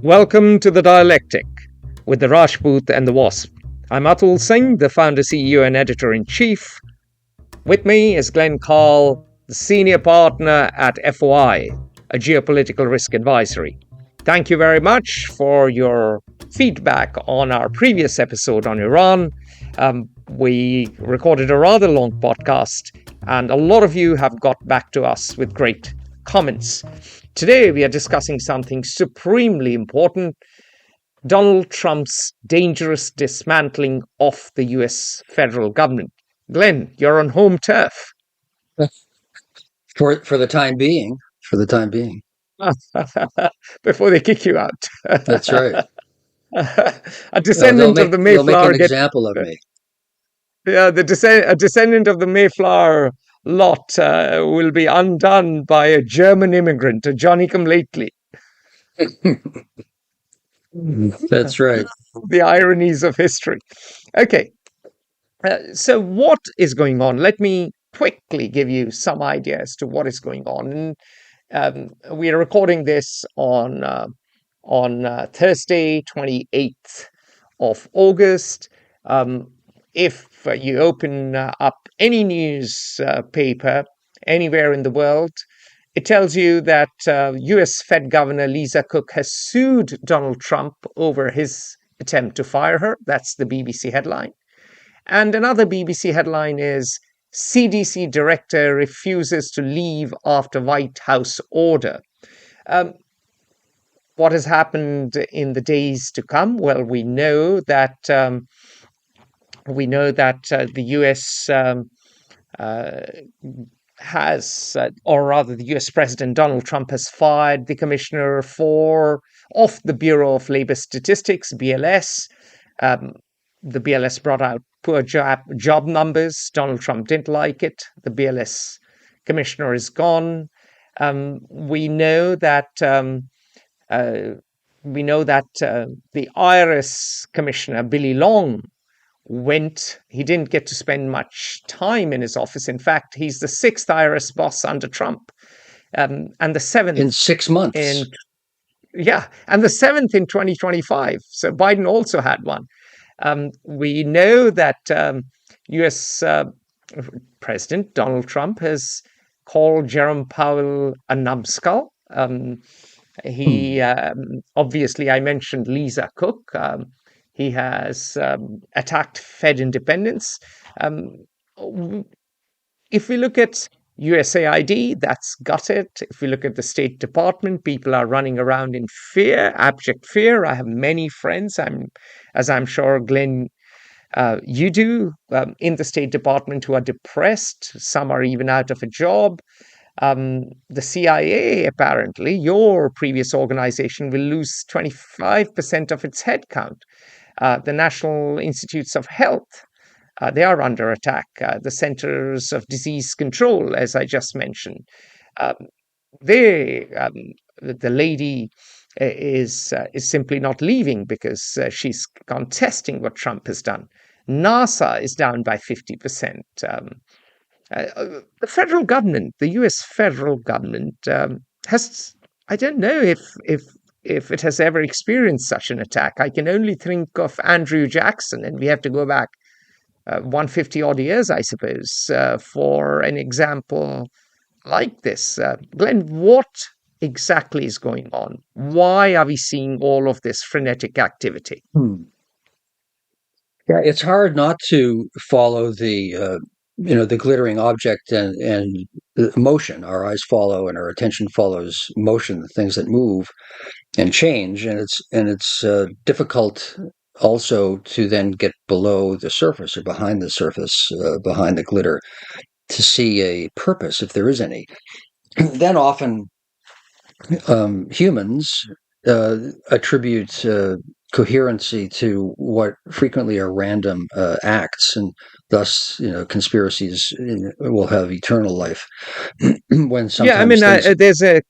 Welcome to the Dialectic with the Rajput and the Wasp. I'm Atul Singh, the founder, CEO, and editor-in-chief. With me is Glenn Carle, the senior partner at FOI, a geopolitical risk advisory. Thank you very much for your feedback on our previous episode on Iran. We recorded a rather long podcast, and a lot of you have got back to us with great comments. Today, we are discussing something supremely important: Donald Trump's dangerous dismantling of the US federal government. Glenn, you're on home turf. For the time being. Before they kick you out. That's right. A descendant of the Mayflower. They'll make an example of me. Yeah, a descendant of the Mayflower lot will be undone by a German immigrant, a Johnny-come-lately. That's right. The ironies of history. Okay, so what is going on? Let me quickly give you some idea as to what is going on. We are recording this on Thursday, 28th of August. If you open up any newspaper anywhere in the world, it tells you that US Fed Governor Lisa Cook has sued Donald Trump over his attempt to fire her. That's the BBC headline. And another BBC headline is CDC director refuses to leave after White House order. What has happened in the days to come? Well, we know that the US has, or rather, the US President Donald Trump has fired the commissioner of the Bureau of Labor Statistics, BLS. The BLS brought out poor job numbers. Donald Trump didn't like it. The BLS commissioner is gone. We know that the IRS commissioner, Billy Long, he didn't get to spend much time in his office. In fact, he's the 6th IRS boss under Trump, and the 7th in 6 months. And the 7th in 2025. So Biden also had one. We know that U.S. President Donald Trump has called Jerome Powell a numbskull. Obviously, I mentioned Lisa Cook. He has attacked Fed independence. If we look at USAID, that's gutted. If we look at the State Department, people are running around in fear, abject fear. I have many friends, as I'm sure, Glenn, you do, in the State Department who are depressed. Some are even out of a job. The CIA, apparently, your previous organization, will lose 25% of its headcount. The National Institutes of Health, they are under attack. The Centers of Disease Control, as I just mentioned, the lady is simply not leaving because she's contesting what Trump has done. NASA is down by 50%. The federal government, the U.S. federal government, has, I don't know if it has ever experienced such an attack. I can only think of Andrew Jackson, and we have to go back 150 odd years, I suppose, for an example like this. Glenn, what exactly is going on? Why are we seeing all of this frenetic activity? Yeah, it's hard not to follow the glittering object and motion. Our eyes follow and our attention follows motion, the things that move and change, and it's difficult also to then get below the surface or behind the surface, behind the glitter, to see a purpose, if there is any. Then often humans attribute coherency to what frequently are random acts, and thus, conspiracies will have eternal life. When there's a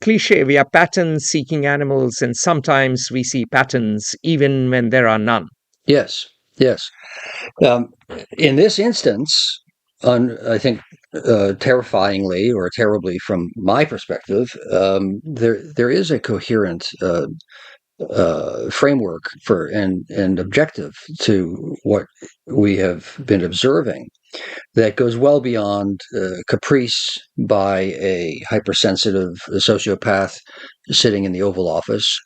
cliche: we are pattern-seeking animals, and sometimes we see patterns even when there are none. Yes. In this instance, I think terrifyingly or terribly from my perspective, there is a coherent framework for and objective to what we have been observing that goes well beyond caprice by a hypersensitive sociopath sitting in the Oval Office,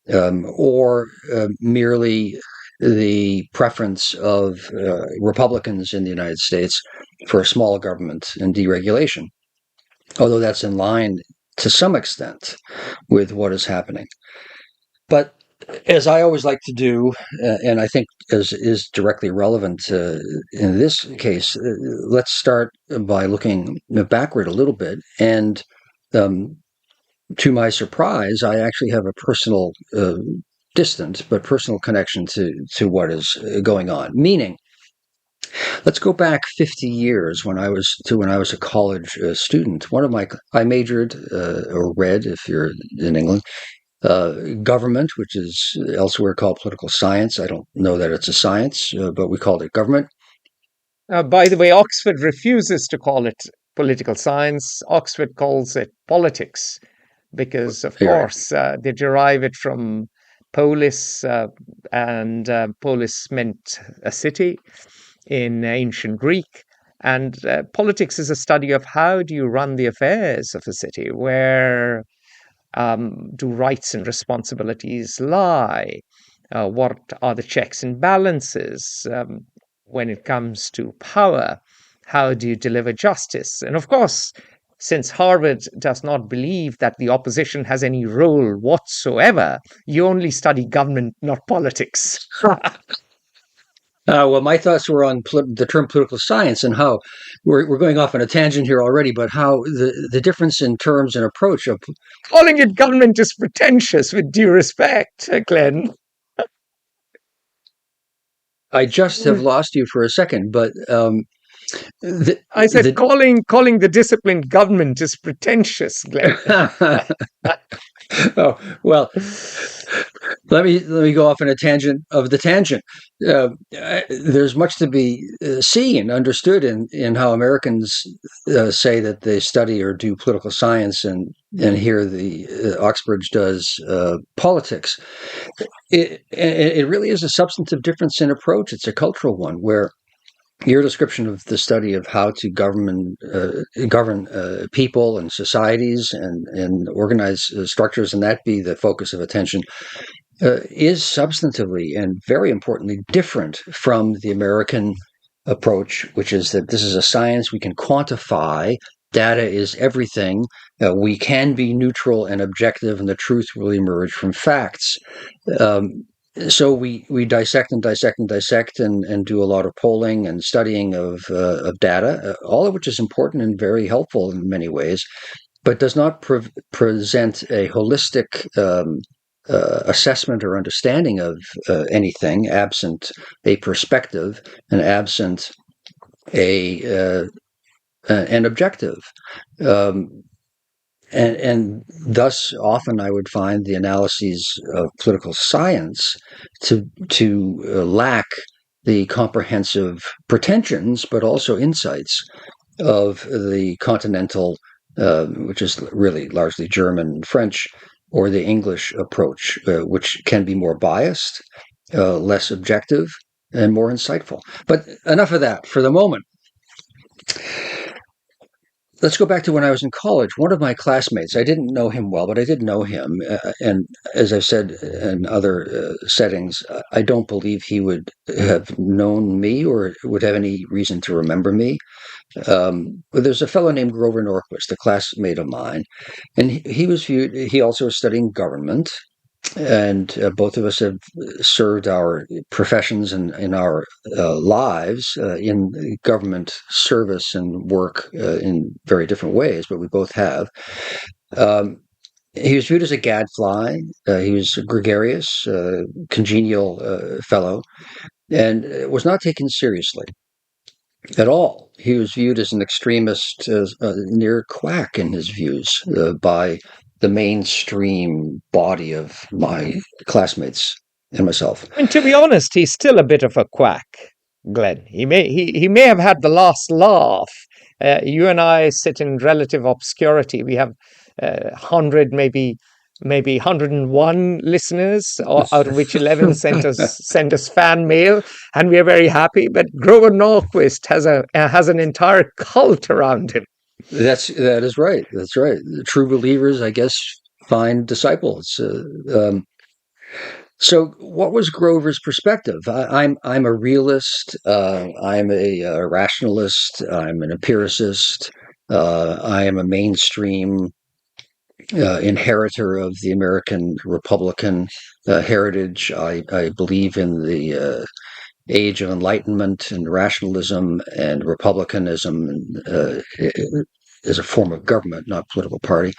or merely the preference of Republicans in the United States for a small government and deregulation, although that's in line to some extent with what is happening. But as I always like to do, and I think as is directly relevant in this case, let's start by looking backward a little bit. And um, to my surprise, I actually have a personal, distant but personal connection to what is going on. Meaning, let's go back 50 years when I was a college student. I majored or read, if you're in England, government, which is elsewhere called political science. I don't know that it's a science, but we called it government. By the way, Oxford refuses to call it political science. Oxford calls it politics because, of You're right. course, they derive it from polis, and polis meant a city in ancient Greek. And politics is a study of how do you run the affairs of a city, where do rights and responsibilities lie? What are the checks and balances when it comes to power? How do you deliver justice? And of course, since Harvard does not believe that the opposition has any role whatsoever, you only study government, not politics. Well, my thoughts were on the term political science and how we're going off on a tangent here already, but how the difference in terms and approach of Calling it government is pretentious, with due respect, Glenn. I just have lost you for a second, but I said calling the discipline government is pretentious, Glenn. Oh, well, let me go off on a tangent of the tangent. There's much to be seen and understood in how Americans say that they study or do political science, and here the Oxbridge does politics. It really is a substantive difference in approach. It's a cultural one where your description of the study of how to govern people and societies and organize structures, and that be the focus of attention, is substantively and very importantly different from the American approach, which is that this is a science we can quantify. Data is everything. We can be neutral and objective, and the truth will emerge from facts. So we dissect and dissect and dissect and do a lot of polling and studying of data, all of which is important and very helpful in many ways, but does not present a holistic assessment or understanding of anything, absent a perspective and absent an objective. And thus, often I would find the analyses of political science to lack the comprehensive pretensions, but also insights of the continental, which is really largely German and French, or the English approach, which can be more biased, less objective, and more insightful. But enough of that for the moment. Let's go back to when I was in college. One of my classmates, I didn't know him well, but I did know him. And as I've said in other settings, I don't believe he would have known me or would have any reason to remember me. But there's a fellow named Grover Norquist, a classmate of mine, and he also was studying government. And both of us have served our professions and in our lives in government service and work in very different ways, but we both have. Um, he was viewed as a gadfly. He was a gregarious, congenial fellow, and was not taken seriously at all. He was viewed as an extremist, near quack in his views by the mainstream body of my classmates and myself. And to be honest, he's still a bit of a quack, Glenn. He may have had the last laugh You and I sit in relative obscurity. We have 100, maybe 101 listeners, out of which 11 sent us fan mail, and we are very happy. But Grover Norquist has an entire cult around him. That is right. That's right. The true believers, I guess, find disciples. So, what was Grover's perspective? I'm a realist. I'm a rationalist. I'm an empiricist. I am a mainstream inheritor of the American Republican heritage. I believe in the age of enlightenment and rationalism and republicanism as a form of government, not political party.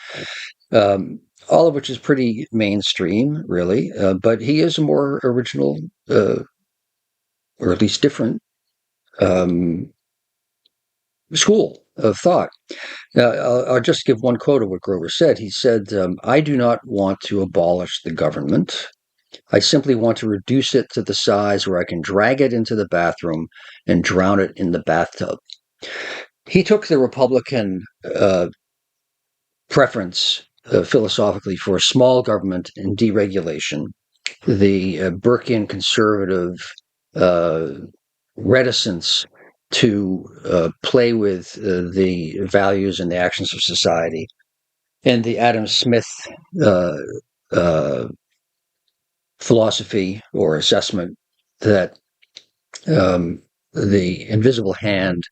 All of which is pretty mainstream, really. But he is a more original, or at least different, um, school of thought. I'll just give one quote of what Grover said. He said, I do not want to abolish the government. I simply want to reduce it to the size where I can drag it into the bathroom and drown it in the bathtub. He took the Republican preference philosophically for small government and deregulation, the Burkean conservative reticence to play with the values and the actions of society, and the Adam Smith uh, uh, philosophy or assessment that the invisible hand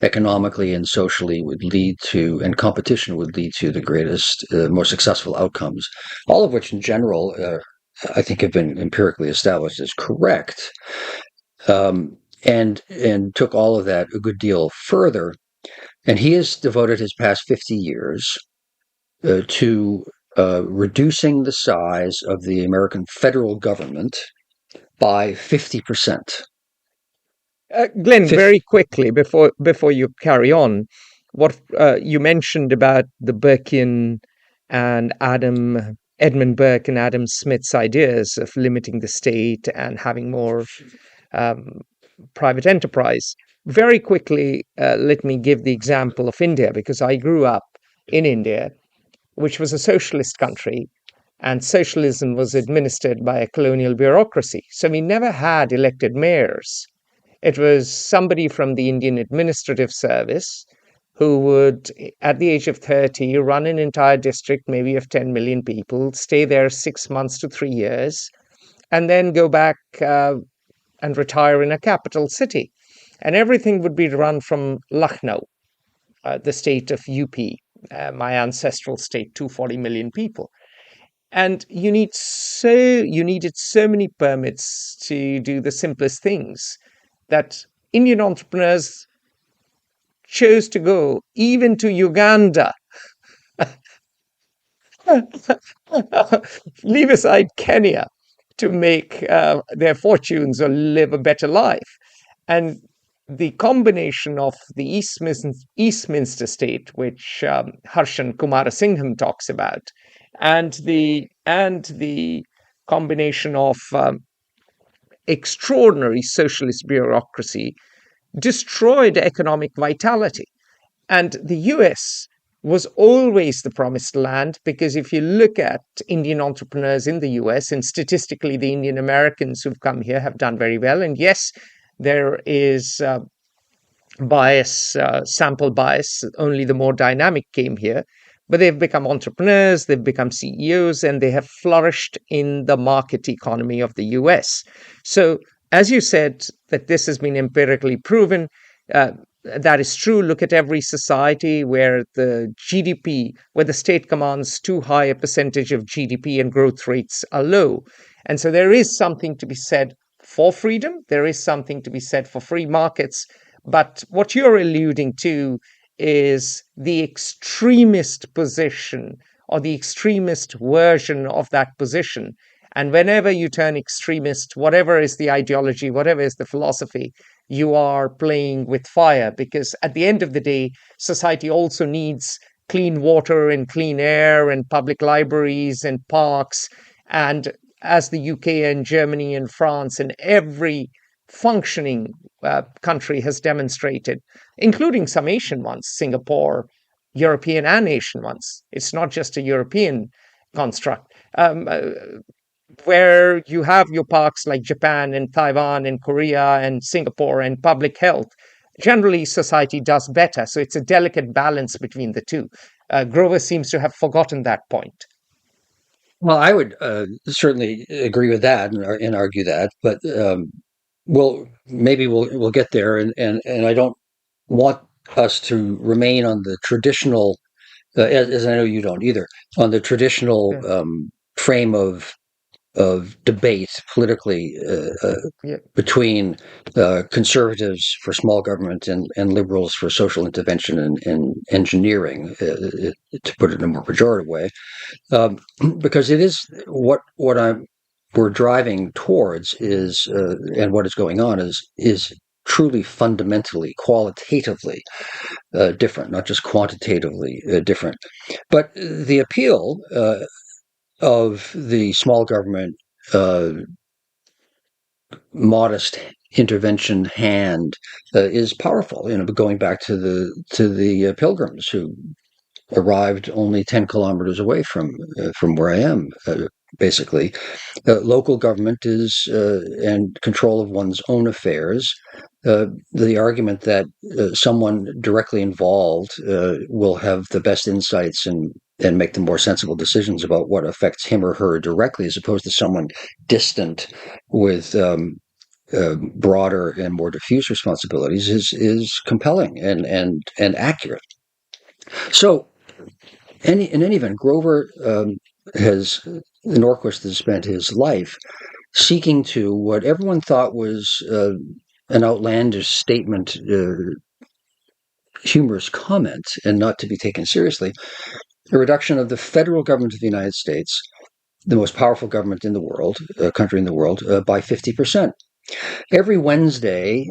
economically and socially would lead to, and competition would lead to the greatest, more successful outcomes, all of which in general, I think have been empirically established as correct, and took all of that a good deal further. And he has devoted his past 50 years to reducing the size of the American federal government by 50%. Glenn, very quickly before you carry on, what you mentioned about the Burkean and Edmund Burke and Adam Smith's ideas of limiting the state and having more private enterprise. Very quickly, let me give the example of India, because I grew up in India, which was a socialist country, and socialism was administered by a colonial bureaucracy. So we never had elected mayors. It was somebody from the Indian Administrative Service who would, at the age of 30, run an entire district, maybe of 10 million people, stay there 6 months to 3 years, and then go back and retire in a capital city. And everything would be run from Lucknow, the state of UP, my ancestral state, 240 million people. And you needed so many permits to do the simplest things that Indian entrepreneurs chose to go even to Uganda. Leave aside Kenya to make their fortunes or live a better life. And the combination of the Eastminster state, which Harshan Kumarasingham talks about, and the combination of extraordinary socialist bureaucracy destroyed economic vitality. And the US was always the promised land, because if you look at Indian entrepreneurs in the US, and statistically the Indian Americans who've come here have done very well. And yes, there is bias, sample bias, only the more dynamic came here. But they've become entrepreneurs, they've become CEOs, and they have flourished in the market economy of the US. So, as you said, that this has been empirically proven, that is true. Look at every society where the GDP, where the state commands too high a percentage of GDP and growth rates are low. And so there is something to be said for freedom. There is something to be said for free markets. But what you're alluding to is the extremist position, or the extremist version of that position. And whenever you turn extremist, whatever is the ideology, whatever is the philosophy, you are playing with fire, because at the end of the day, society also needs clean water and clean air and public libraries and parks. And as the UK and Germany and France and every functioning country has demonstrated, including some Asian ones, Singapore, European and Asian ones. It's not just a European construct. Where you have your parks like Japan and Taiwan and Korea and Singapore and public health, generally society does better. So it's a delicate balance between the two. Grover seems to have forgotten that point. Well, I would certainly agree with that and argue that, but maybe we'll get there, and I don't want us to remain on the traditional, as I know you don't either, on the traditional Yeah, frame of debate politically yeah, between conservatives for small government and liberals for social intervention and engineering, to put it in a more pejorative way, um, because it is what we're driving towards is and what is going on is truly fundamentally qualitatively different, not just quantitatively different. But the appeal of the small government uh, modest intervention hand is powerful. Going back to the pilgrims who arrived only 10 kilometers away from where I am, basically. Local government is and control of one's own affairs. The argument that someone directly involved will have the best insights and make the more sensible decisions about what affects him or her directly, as opposed to someone distant with broader and more diffuse responsibilities, is compelling and accurate. So, in any event, Grover Norquist has spent his life seeking to what everyone thought was an outlandish statement, humorous comment, and not to be taken seriously, a reduction of the federal government of the United States, the most powerful government in the world, country in the world, by 50%. Every Wednesday,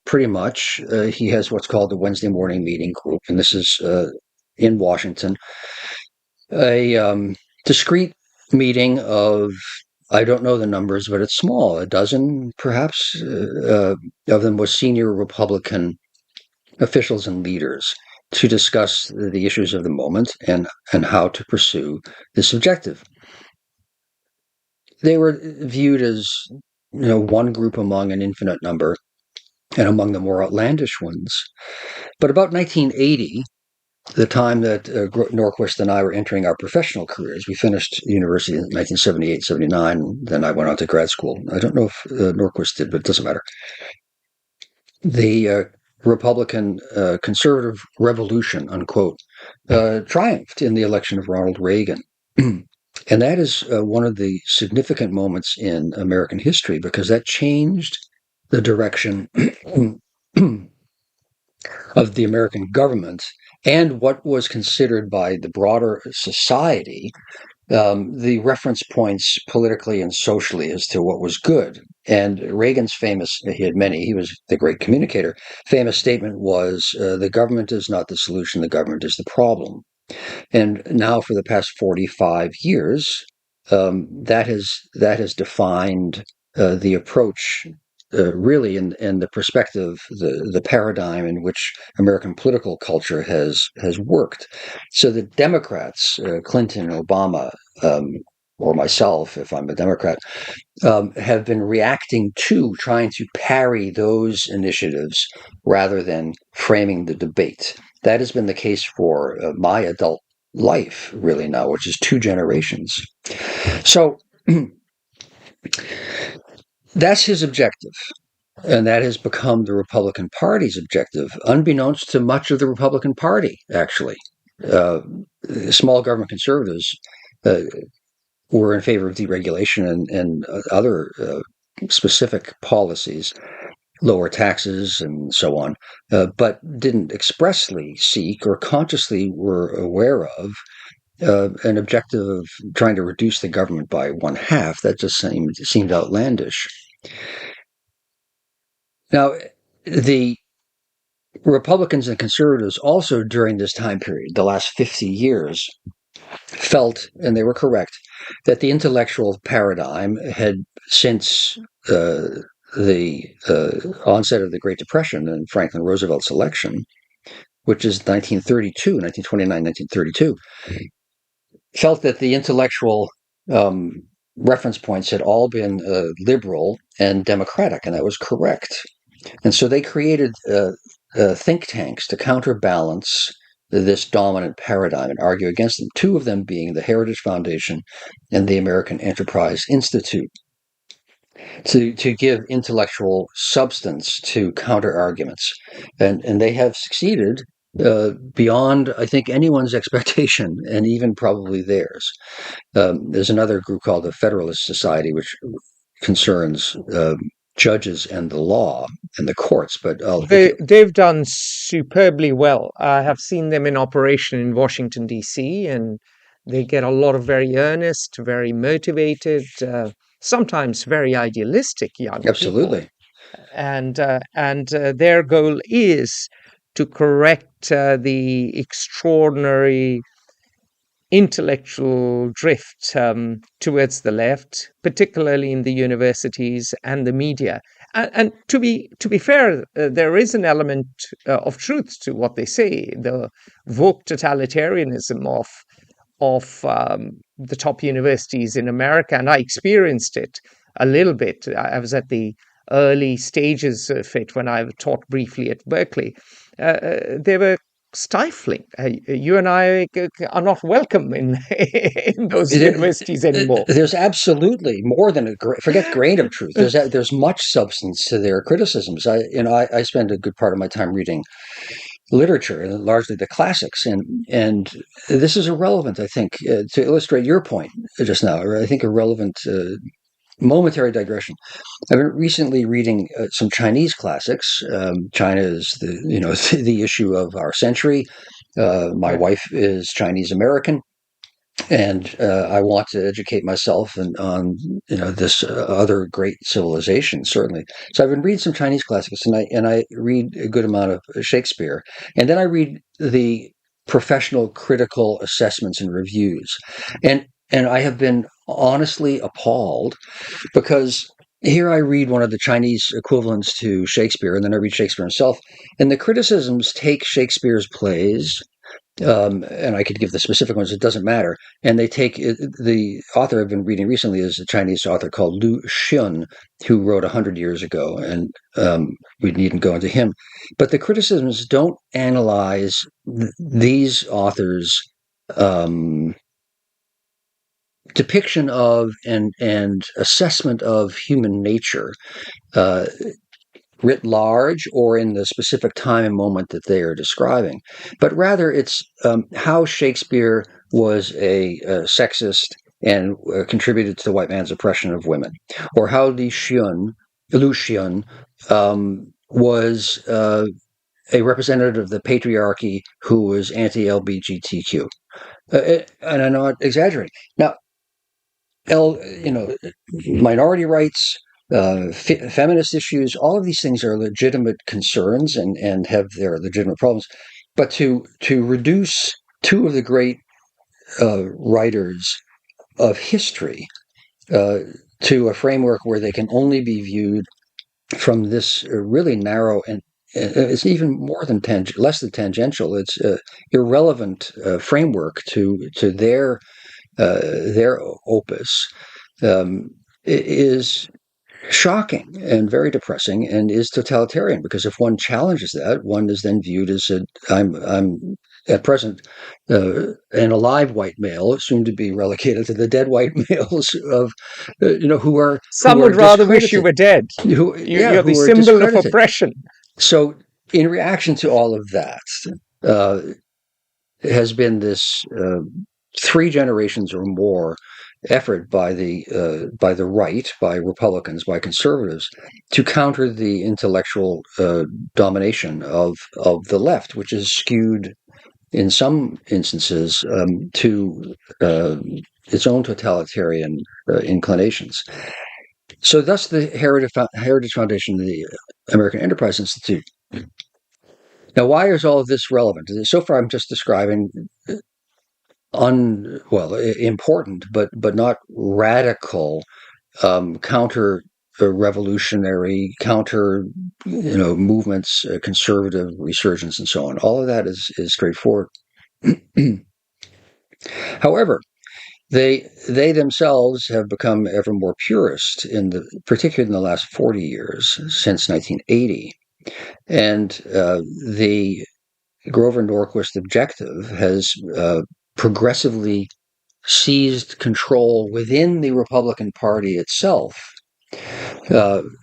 pretty much, he has what's called the Wednesday morning meeting group, and this is in Washington, a discrete meeting of, I don't know the numbers, but it's small, a dozen perhaps of the most senior Republican officials and leaders to discuss the issues of the moment and how to pursue this objective. They were viewed as one group among an infinite number and among the more outlandish ones. But about 1980, the time that Norquist and I were entering our professional careers, we finished university in 1978, 79. Then I went on to grad school. I don't know if Norquist did, but it doesn't matter. The Republican conservative revolution, unquote, triumphed in the election of Ronald Reagan. And that is one of the significant moments in American history because that changed the direction of the American government and what was considered by the broader society the reference points politically and socially as to what was good. And Reagan's famous, he had many, he was the great communicator, famous statement was, the government is not the solution, the government is the problem. And now for the past 45 years, that has defined the approach really in the perspective, the paradigm in which American political culture has worked. So the Democrats, Clinton, Obama, or myself, if I'm a Democrat, have been reacting to trying to parry those initiatives rather than framing the debate. That has been the case for my adult life, really now, which is 2 generations. So that's his objective. And that has become the Republican Party's objective, unbeknownst to much of the Republican Party, actually. Uh, Small government conservatives uh, were in favor of deregulation and other specific policies, lower taxes and so on, but didn't expressly seek or consciously were aware of an objective of trying to reduce the government by 1/2. That just seemed outlandish. Now, the Republicans and conservatives also during this time period, the last 50 years, felt, and they were correct, that the intellectual paradigm had since the onset of the Great Depression and Franklin Roosevelt's election, which is 1929, 1932, felt that the intellectual reference points had all been liberal and democratic, and that was correct. And so they created think tanks to counterbalance this dominant paradigm and argue against them, two of them being the Heritage Foundation and the American Enterprise Institute, to give intellectual substance to counter arguments. And they have succeeded beyond, I think, anyone's expectation, and even probably theirs. There's another group called the Federalist Society, which concerns judges and the law and the courts. But they've done superbly well. I have seen them in operation in Washington, D.C., and they get a lot of very earnest, very motivated, sometimes very idealistic young absolutely. people. And their goal is to correct the extraordinary intellectual drift towards the left, particularly in the universities and the media. And to be fair, there is an element of truth to what they say. The woke totalitarianism of the top universities in America, and I experienced it a little bit. I was at the early stages of it when I taught briefly at Berkeley. They were stifling. You and I are not welcome in those universities anymore. There's absolutely more than forget grain of truth. There's much substance to their criticisms. I spend a good part of my time reading literature, largely the classics, and this is irrelevant, I think, to illustrate your point just now. I think a relevant momentary digression. I've been recently reading some Chinese classics. China is the issue of our century. My wife is Chinese American, and I want to educate myself on this other great civilization, certainly. So I've been reading some Chinese classics, and I read a good amount of Shakespeare, and then I read the professional critical assessments and reviews, and I have been honestly appalled, because here I read one of the Chinese equivalents to Shakespeare, and then I read Shakespeare himself, and the criticisms take Shakespeare's plays. And I could give the specific ones, it doesn't matter. And they take the author I've been reading recently is a Chinese author called Lu Xun, who wrote 100 years ago, and we needn't go into him. But the criticisms don't analyze these authors' depiction of and assessment of human nature, writ large or in the specific time and moment that they are describing, but rather it's how Shakespeare was a sexist and contributed to the white man's oppression of women, or how Lu Xun was a representative of the patriarchy who was anti-LGBTQ. And I'm not exaggerating. Now, minority rights, feminist issues, all of these things are legitimate concerns and have their legitimate problems. But to reduce two of the great writers of history to a framework where they can only be viewed from this really narrow, and it's even more than less than tangential, it's irrelevant framework to their opus, is shocking and very depressing, and is totalitarian, because if one challenges that, one is then viewed as I'm at present an alive white male, soon to be relegated to the dead white males of who are some would rather wish you were dead. You're the symbol of oppression. So in reaction to all of that, has been this 3 generations or more effort by the right, by Republicans, by conservatives, to counter the intellectual domination of the left, which is skewed in some instances to its own totalitarian inclinations. So thus the Heritage Foundation, the American Enterprise Institute. Now, why is all of this relevant? So far, I'm just describing important, but not radical counter revolutionary counter, movements, conservative resurgence, and so on. All of that is straightforward. However, they themselves have become ever more purist, particularly in the last 40 years, since 1980. And the Grover Norquist objective has progressively seized control within the Republican Party itself,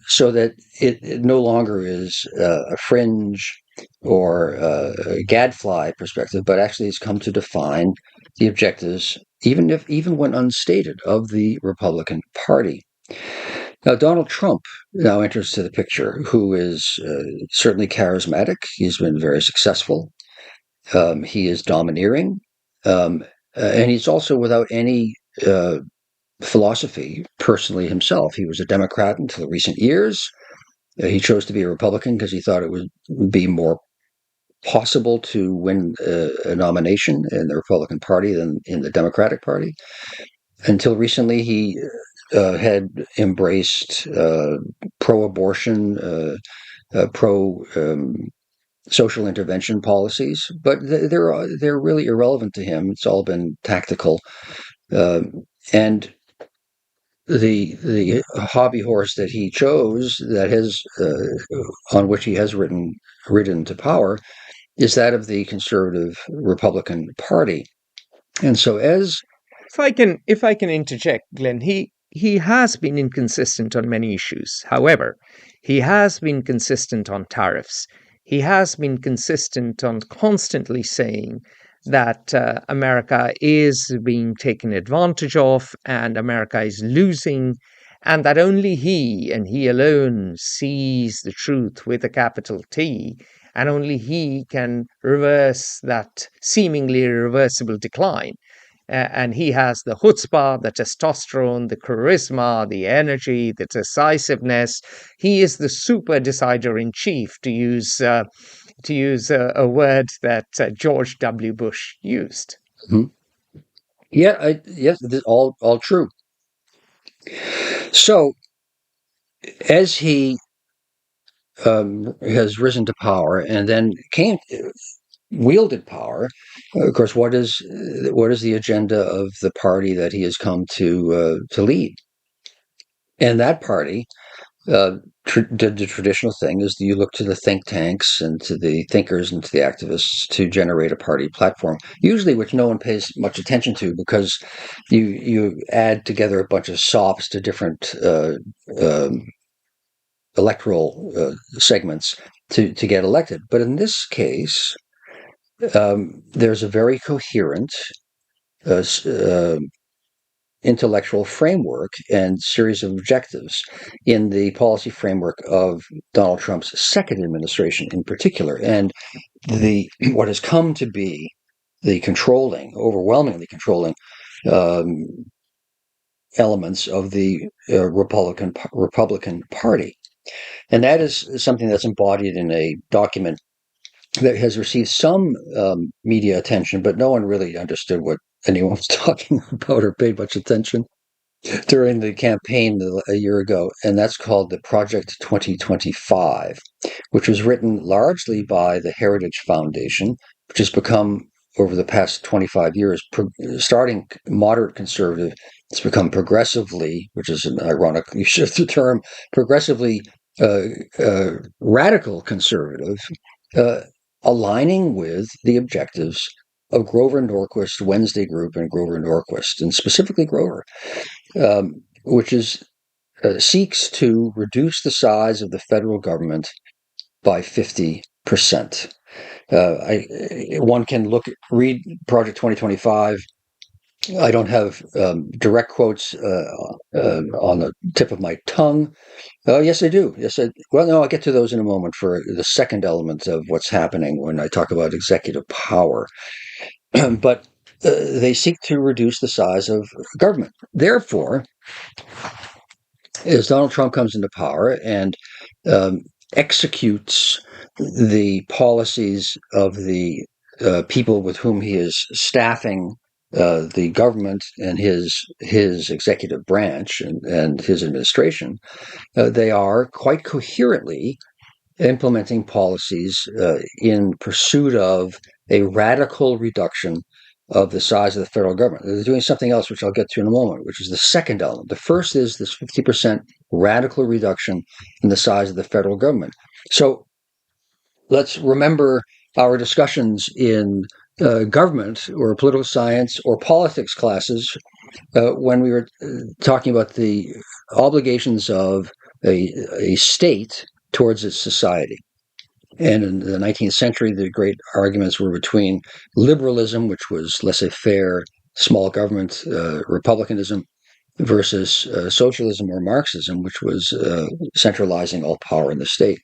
so that it no longer is a fringe or a gadfly perspective, but actually has come to define the objectives, even when unstated, of the Republican Party. Now, Donald Trump now enters to the picture, who is certainly charismatic. He's been very successful. He is domineering, and he's also without any philosophy personally himself. He was a Democrat until recent years. He chose to be a Republican because he thought it would be more possible to win a nomination in the Republican Party than in the Democratic Party. Until recently, he had embraced pro-abortion, pro-social intervention policies, but they're really irrelevant to him. It's all been tactical, and the hobby horse that he chose, that has on which he has ridden to power, is that of the conservative Republican Party. And so, if I can interject, Glenn, he has been inconsistent on many issues. However, he has been consistent on tariffs. He has been consistent on constantly saying that America is being taken advantage of and America is losing, and that only he and he alone sees the truth with a capital T, and only he can reverse that seemingly irreversible decline. And he has the chutzpah, the testosterone, the charisma, the energy, the decisiveness. He is the super decider in chief, to use a word that George W. Bush used. Mm-hmm. Yes, this is all true. So, as he has risen to power and then wielded power, of course, what is the agenda of the party that he has come to lead? And that party, the traditional thing is you look to the think tanks and to the thinkers and to the activists to generate a party platform, usually which no one pays much attention to, because you add together a bunch of sops to different electoral segments to get elected. But in this case, there's a very coherent intellectual framework and series of objectives in the policy framework of Donald Trump's second administration in particular. And what has come to be the overwhelmingly controlling elements of the Republican Party. And that is something that's embodied in a document that has received some media attention, but no one really understood what anyone was talking about or paid much attention during the campaign a year ago. And that's called the Project 2025, which was written largely by the Heritage Foundation, which has become, over the past 25 years, starting moderate conservative, it's become progressively, which is an ironic use of the term, progressively radical conservative, aligning with the objectives of Grover Norquist, Wednesday Group, and Grover Norquist, and specifically Grover, which seeks to reduce the size of the federal government by 50%. One can read Project 2025. I don't have direct quotes on the tip of my tongue. Yes, I do. Well, no, I'll get to those in a moment for the second element of what's happening when I talk about executive power. But they seek to reduce the size of government. Therefore, as Donald Trump comes into power and executes the policies of the people with whom he is staffing the government and his executive branch and his administration, they are quite coherently implementing policies in pursuit of a radical reduction of the size of the federal government. They're doing something else, which I'll get to in a moment, which is the second element. The first is this 50% radical reduction in the size of the federal government. So let's remember our discussions in government or political science or politics classes when we were talking about the obligations of a state towards its society. And in the 19th century, the great arguments were between liberalism, which was laissez-faire, small government, republicanism, versus socialism or Marxism, which was centralizing all power in the state.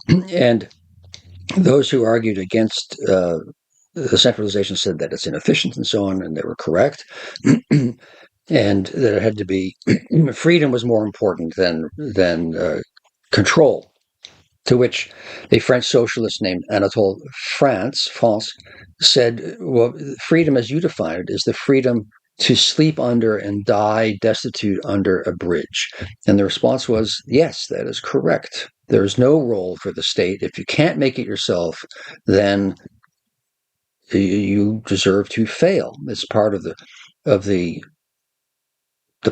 And those who argued against the centralization said that it's inefficient and so on, and they were correct. And that it had to be freedom was more important than control. To which a French socialist named Anatole France said, well, freedom as you define it is the freedom to sleep under and die destitute under a bridge. And the response was, yes, that is correct. There is no role for the state. If you can't make it yourself, then you deserve to fail. It's part of the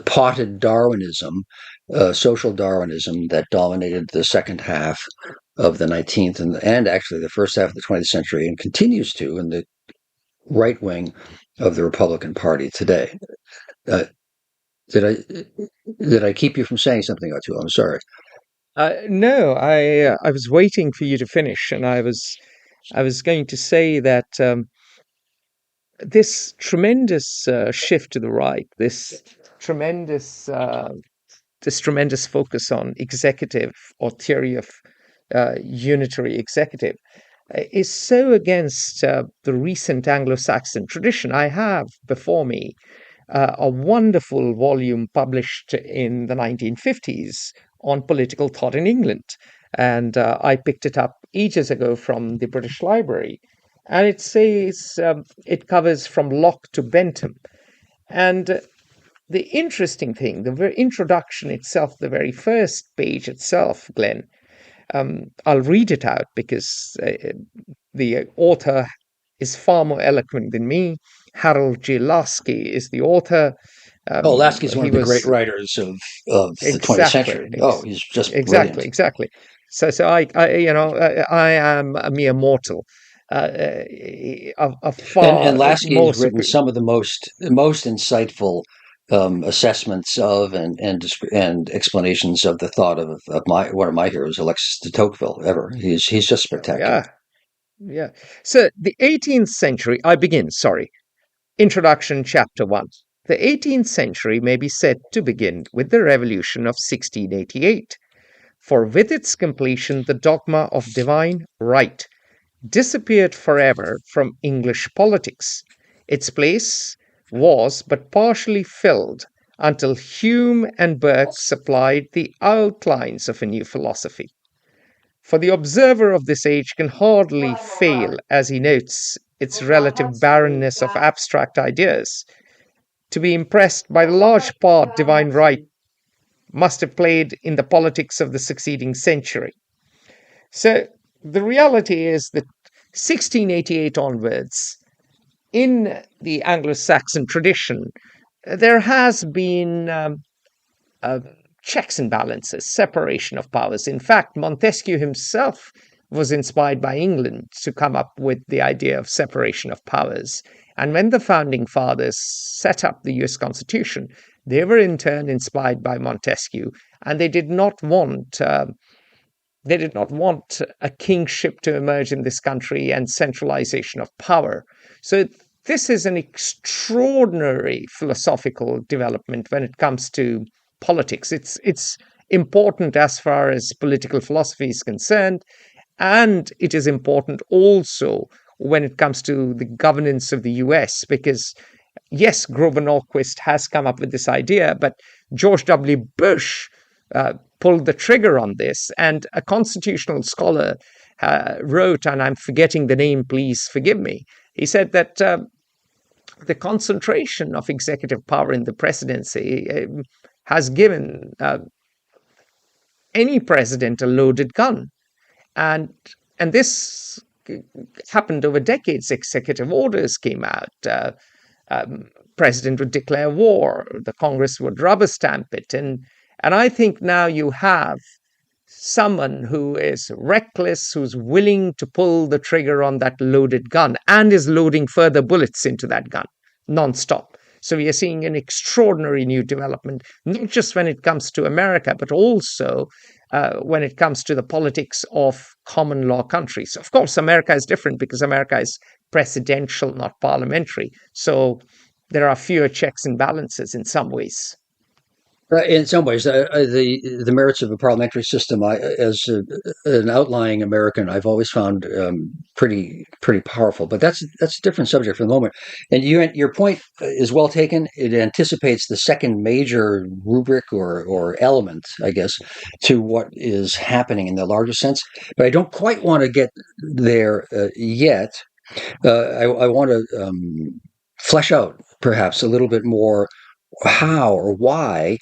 potted Darwinism, social Darwinism that dominated the second half of the 19th and actually the first half of the 20th century and continues to in the right wing of the Republican Party today. Did I keep you from saying something, Atul? I'm sorry. No, I was waiting for you to finish, and I was going to say that this tremendous shift to the right, tremendous this tremendous focus on executive or theory of unitary executive is so against the recent Anglo-Saxon tradition. I have before me a wonderful volume published in the 1950s on political thought in England. And I picked it up ages ago from the British Library. And it says it covers from Locke to Bentham. And the interesting thing, the very introduction itself, the very first page itself, Glenn, I'll read it out because the author is far more eloquent than me. Harold J. Lasky is the author. Lasky is one of the great writers of the 20th century. He's just brilliant. Exactly. So I am a mere mortal. And Lasky has written some of the most insightful assessments of and explanations of the thought of one of my heroes, Alexis de Tocqueville. Ever, he's just spectacular. Yeah. So the 18th century. I begin. Sorry. Introduction, Chapter 1. The 18th century may be said to begin with the Revolution of 1688, for with its completion the dogma of divine right disappeared forever from English politics. Its place was but partially filled until Hume and Burke supplied the outlines of a new philosophy. For the observer of this age can hardly fail, as he notes its relative barrenness of abstract ideas, to be impressed by the large part divine right must have played in the politics of the succeeding century. So the reality is that 1688 onwards, in the Anglo-Saxon tradition, there has been checks and balances, separation of powers. In fact, Montesquieu himself was inspired by England to come up with the idea of separation of powers. And when the founding fathers set up the US Constitution, they were in turn inspired by Montesquieu, and they did not want a kingship to emerge in this country and centralization of power. So this is an extraordinary philosophical development when it comes to politics. It's important as far as political philosophy is concerned, and it is important also when it comes to the governance of the US, because yes, Grover Norquist has come up with this idea, but George W. Bush pulled the trigger on this, and a constitutional scholar wrote, and I'm forgetting the name, please forgive me. He said that the concentration of executive power in the presidency has given any president a loaded gun, and this happened over decades. Executive orders came out. President would declare war. The Congress would rubber stamp it, and I think now you have someone who is reckless, who's willing to pull the trigger on that loaded gun and is loading further bullets into that gun nonstop. So we are seeing an extraordinary new development, not just when it comes to America, but also when it comes to the politics of common law countries. Of course, America is different because America is presidential, not parliamentary. So there are fewer checks and balances in some ways. In some ways, the merits of a parliamentary system, as an outlying American, I've always found pretty powerful. But that's a different subject for the moment. And your point is well taken. It anticipates the second major rubric or element, I guess, to what is happening in the larger sense. But I don't quite want to get there yet. I want to flesh out perhaps a little bit more how or why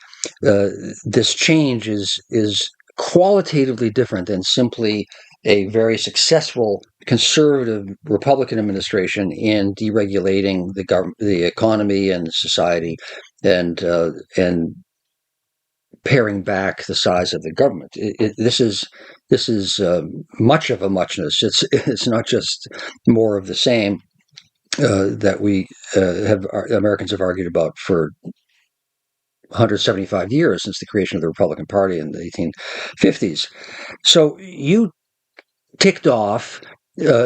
this change is qualitatively different than simply a very successful conservative Republican administration in deregulating the economy and society, and paring back the size of the government. This is much of a muchness. It's not just more of the same that we Americans have argued about for 175 years since the creation of the Republican Party in the 1850s. So you ticked off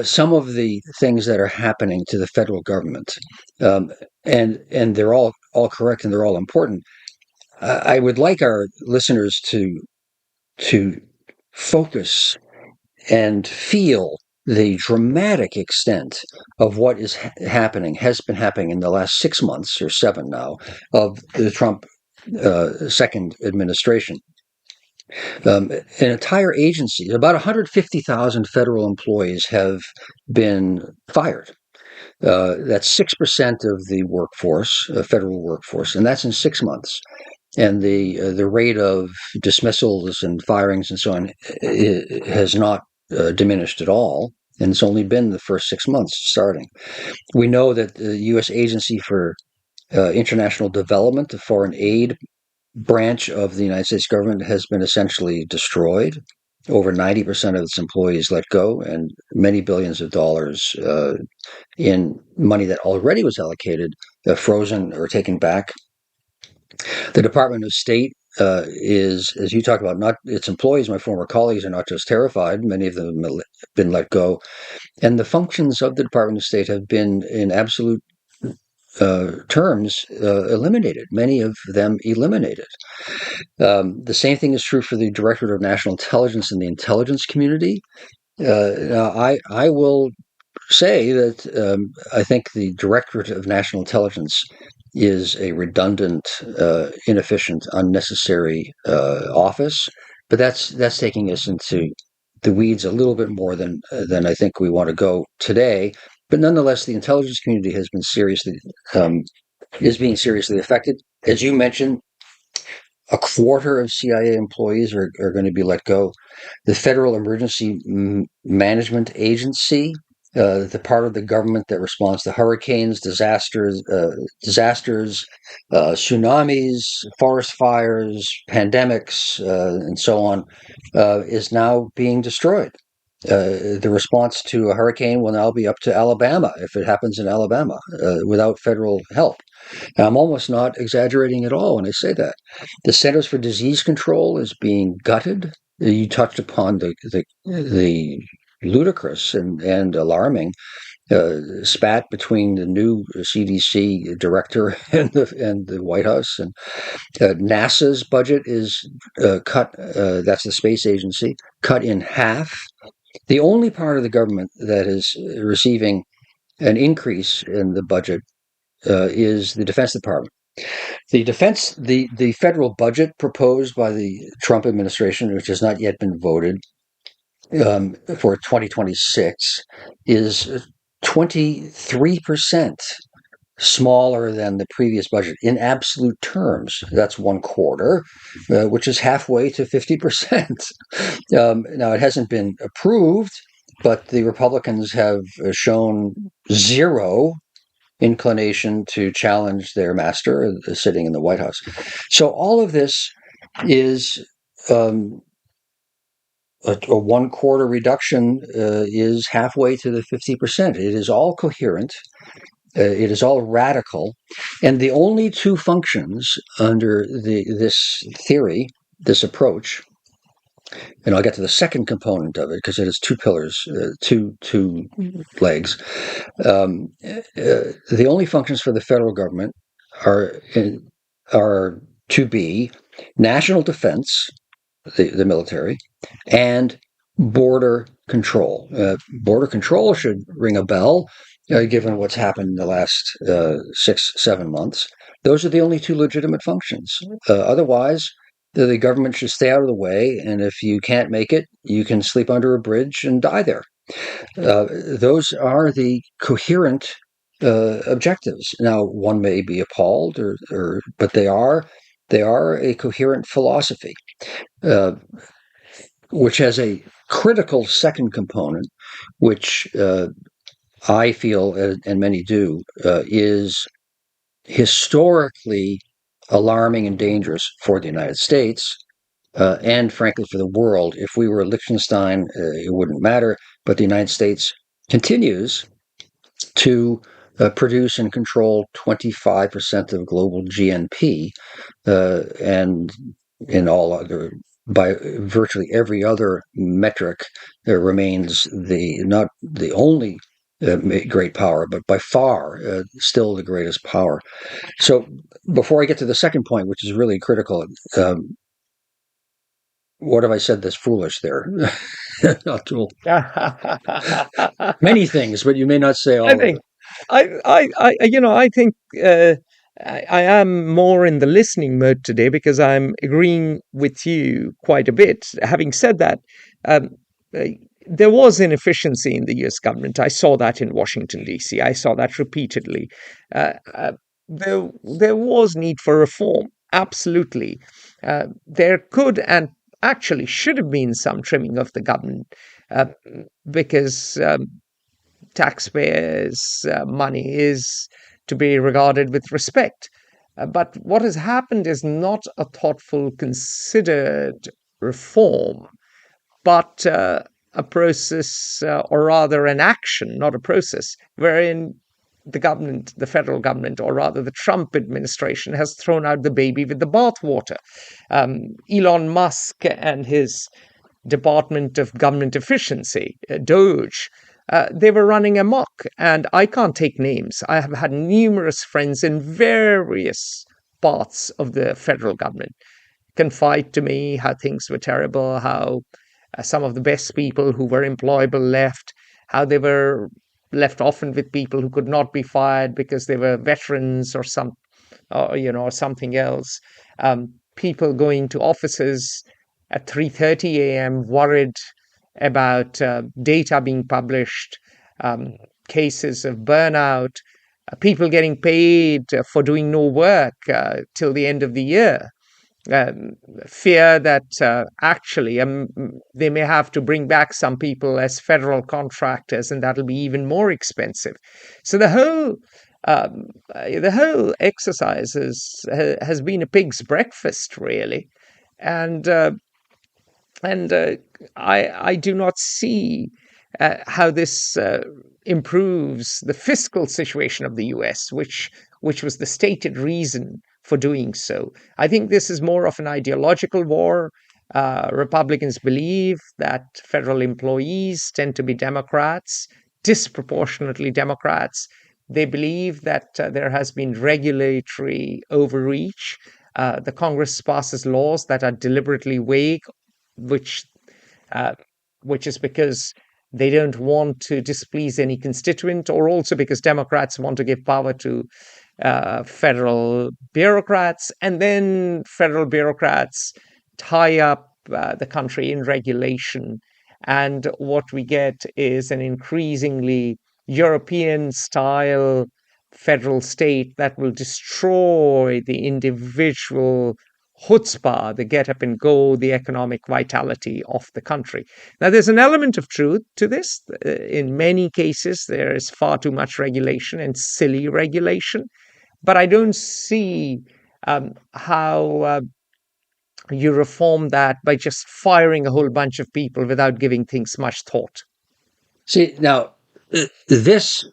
some of the things that are happening to the federal government, and they're all correct and they're all important. I would like our listeners to focus and feel the dramatic extent of what is has been happening in the last 6 months or 7 now of the Trump second administration. An entire agency, about 150,000 federal employees have been fired. That's 6% of the workforce, federal workforce, and that's in 6 months. And the rate of dismissals and firings and so on has not diminished at all. And it's only been the first 6 months starting. We know that the U.S. Agency for International Development, the foreign aid branch of the United States government, has been essentially destroyed. Over 90% of its employees let go, and many billions of dollars in money that already was allocated frozen or taken back. The Department of State is, as you talked about, not its employees. My former colleagues are not just terrified; many of them have been let go, and the functions of the Department of State have been, in absolute terms, eliminated. Many of them eliminated. The same thing is true for the Directorate of National Intelligence and the intelligence community. Now, I will say that I think the Directorate of National Intelligence is a redundant, inefficient, unnecessary office, but that's taking us into the weeds a little bit more than I think we want to go today. But nonetheless, the intelligence community has been is being seriously affected. As you mentioned, a quarter of CIA employees are going to be let go. The Federal Emergency Management Agency, the part of the government that responds to hurricanes, disasters, tsunamis, forest fires, pandemics, and so on, is now being destroyed. The response to a hurricane will now be up to Alabama if it happens in Alabama without federal help. And I'm almost not exaggerating at all when I say that. The Centers for Disease Control is being gutted. You touched upon the ludicrous and alarming spat between the new CDC director and the White House. And NASA's budget is cut. That's the space agency, cut in half. The only part of the government that is receiving an increase in the budget is the Defense Department. The federal budget proposed by the Trump administration, which has not yet been voted for 2026, is 23% smaller than the previous budget in absolute terms. That's one quarter, which is halfway to 50%. Now, it hasn't been approved, but the Republicans have shown zero inclination to challenge their master sitting in the White House. So all of this is a one quarter reduction is halfway to the 50%. It is all coherent. It is all radical. And the only two functions under this theory, this approach, and I'll get to the second component of it because it has two pillars, two legs. The only functions for the federal government are to be national defense, the military, and border control. Border control should ring a bell, given what's happened in the last 6-7 months. Those are the only two legitimate functions. Otherwise, the government should stay out of the way, and if you can't make it, you can sleep under a bridge and die there. Those are the coherent objectives. Now, one may be appalled, but they are a coherent philosophy, which has a critical second component, which I feel, and many do, is historically alarming and dangerous for the United States, and frankly for the world. If we were Liechtenstein, it wouldn't matter, but the United States continues to produce and control 25% of global GNP, and in all other, by virtually every other metric, there remains not the only great power, but by far still the greatest power. So before I get to the second point, which is really critical, what have I said that's foolish there? Atul? Many things, but you may not say all I of think it. I think I am more in the listening mode today because I'm agreeing with you quite a bit. Having said that, um, there was inefficiency in the U.S. government. I saw that in Washington D.C. I saw that repeatedly. Uh, uh, there was need for reform. Absolutely, there could and actually should have been some trimming of the government uh, because. Taxpayers' money is to be regarded with respect. But what has happened is not a thoughtful, considered reform, but a process, or rather an action, not a process, wherein the government, the federal government, or rather the Trump administration, has thrown out the baby with the bathwater. Elon Musk and his Department of Government Efficiency, DOGE, they were running amok. And I can't take names. I have had numerous friends in various parts of the federal government confide to me how things were terrible, how some of the best people who were employable left, how they were left often with people who could not be fired because they were veterans or or something else. People going to offices at 3:30 a.m. worried about data being published, um, cases of burnout, people getting paid for doing no work till the end of the year. Um, Fear that actually they may have to bring back some people as federal contractors, and that'll be even more expensive. So the whole exercise has been a pig's breakfast, really, and I do not see how this improves the fiscal situation of the U.S., which was the stated reason for doing so. I think this is more of an ideological war. Republicans believe that federal employees tend to be Democrats, disproportionately Democrats. They believe that there has been regulatory overreach. The Congress passes laws that are deliberately vague, which uh, which is because they don't want to displease any constituent, or also because Democrats want to give power to federal bureaucrats, and then federal bureaucrats tie up the country in regulation. And what we get is an increasingly European style federal state that will destroy the individual chutzpah, the get up and go, the economic vitality of the country. Now, there's an element of truth to this. In many cases, there is far too much regulation and silly regulation, but I don't see how you reform that by just firing a whole bunch of people without giving things much thought. See, now, this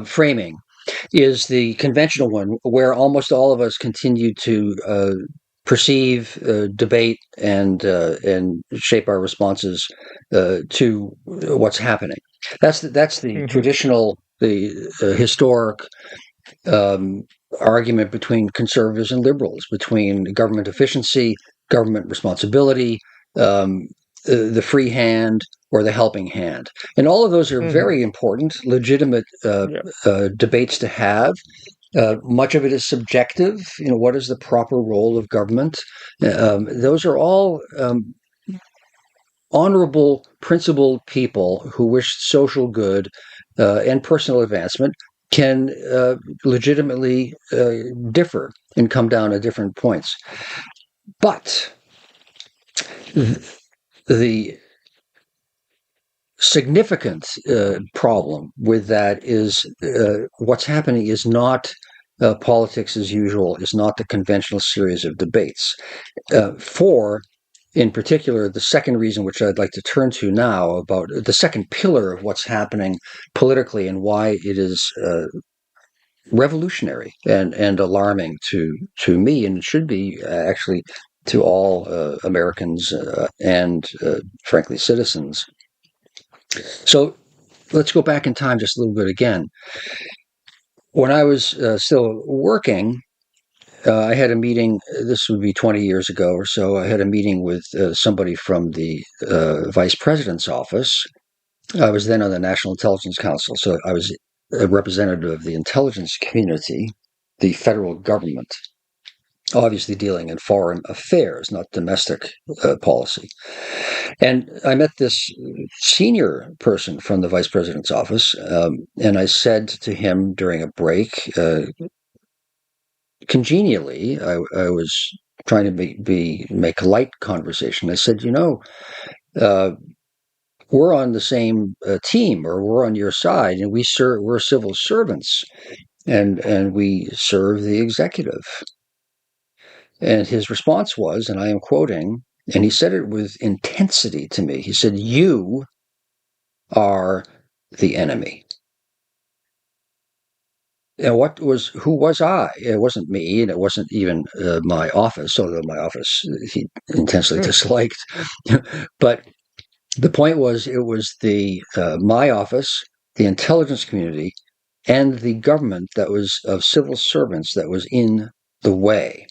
framing is the conventional one where almost all of us continue to perceive, debate, and shape our responses to what's happening. That's the traditional, the historic argument between conservatives and liberals, between government efficiency, government responsibility, the free hand or the helping hand. And all of those are very important, legitimate debates to have. Much of it is subjective. What is the proper role of government? Those are all honorable, principled people who wish social good and personal advancement can legitimately differ and come down at different points. But the significant problem with that is what's happening is not politics as usual, is not the conventional series of debates. In particular, the second reason, which I'd like to turn to now, about the second pillar of what's happening politically and why it is revolutionary and alarming to me, and it should be actually to all Americans and frankly citizens. So let's go back in time just a little bit again. When I was still working, I had a meeting, this would be 20 years ago or so, I had a meeting with somebody from the Vice President's office. I was then on the National Intelligence Council, so I was a representative of the intelligence community, the federal government, obviously dealing in foreign affairs, not domestic policy. And I met this senior person from the Vice President's office, and I said to him during a break, congenially, I was trying to make light conversation. I said, we're on the same team, or we're on your side, and we're civil servants, and we serve the executive. And his response was, and I am quoting, and he said it with intensity to me. He said, "You are the enemy." And who was I? It wasn't me, and it wasn't even my office, although my office he intensely disliked. But the point was, it was my office, the intelligence community, and the government that was of civil servants that was in the way.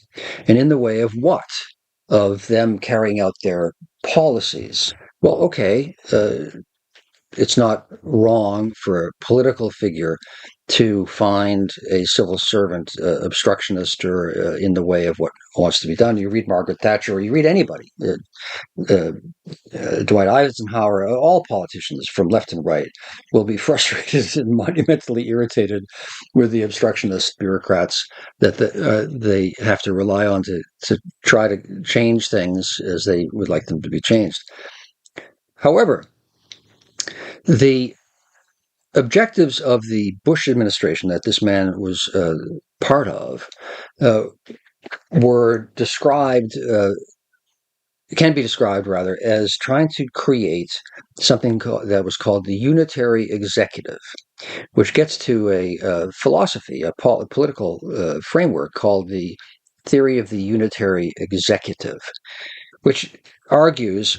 And in the way of what? Of them carrying out their policies. Well, okay, it's not wrong for a political figure to find a civil servant obstructionist or in the way of what wants to be done. You read Margaret Thatcher, or you read anybody, Dwight Eisenhower, all politicians from left and right will be frustrated and monumentally irritated with the obstructionist bureaucrats that they have to rely on to try to change things as they would like them to be changed. However, the objectives of the Bush administration that this man was part of can be described rather as trying to create something that was called the Unitary Executive, which gets to a philosophy, a political framework called the theory of the Unitary Executive, which argues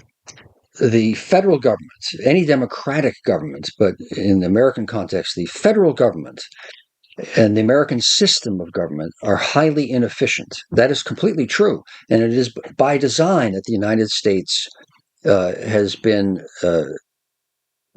the federal government, any democratic government, but in the American context, the federal government and the American system of government are highly inefficient. That is completely true. And it is by design that the United States has been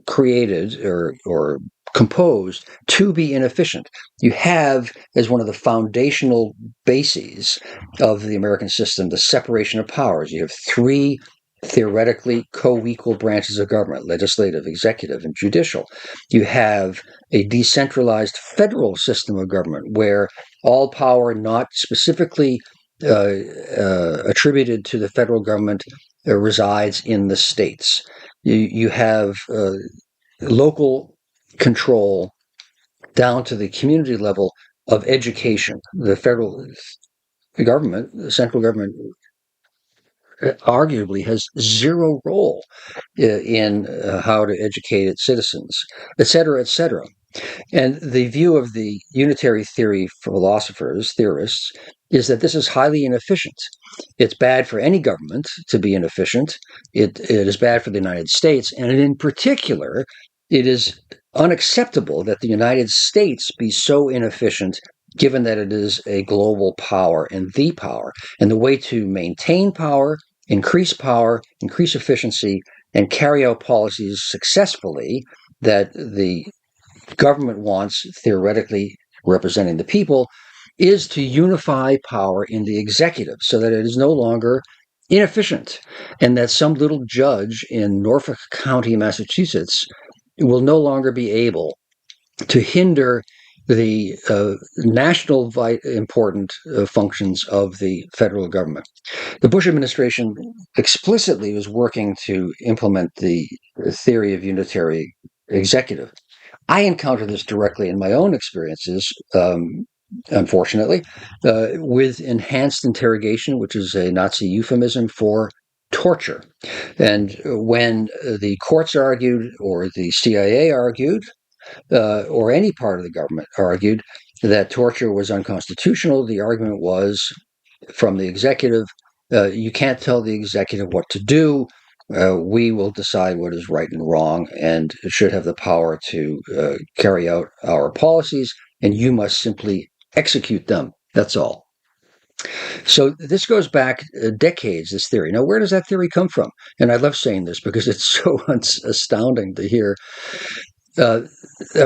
created or composed to be inefficient. You have, as one of the foundational bases of the American system, the separation of powers. You have three theoretically co-equal branches of government, legislative, executive, and judicial. You have a decentralized federal system of government where all power not specifically attributed to the federal government resides in the states. You have local control down to the community level of education. The federal government, the central government, arguably has zero role in how to educate its citizens, et cetera, et cetera. And the view of the unitary theory philosophers, theorists, is that this is highly inefficient. It's bad for any government to be inefficient. It is bad for the United States. And in particular, it is unacceptable that the United States be so inefficient, given that it is a global power and the power. And the way to maintain power, increase efficiency, and carry out policies successfully that the government wants, theoretically representing the people, is to unify power in the executive so that it is no longer inefficient, and that some little judge in Norfolk County, Massachusetts, will no longer be able to hinder the national important functions of the federal government. The Bush administration explicitly was working to implement the theory of unitary executive. I encountered this directly in my own experiences, unfortunately, with enhanced interrogation, which is a Nazi euphemism for torture. And when the courts argued, or the CIA argued, or any part of the government argued that torture was unconstitutional, the argument was from the executive, you can't tell the executive what to do. We will decide what is right and wrong, and should have the power to carry out our policies, and you must simply execute them. That's all. So this goes back decades, this theory. Now, where does that theory come from? And I love saying this because it's so astounding to hear. A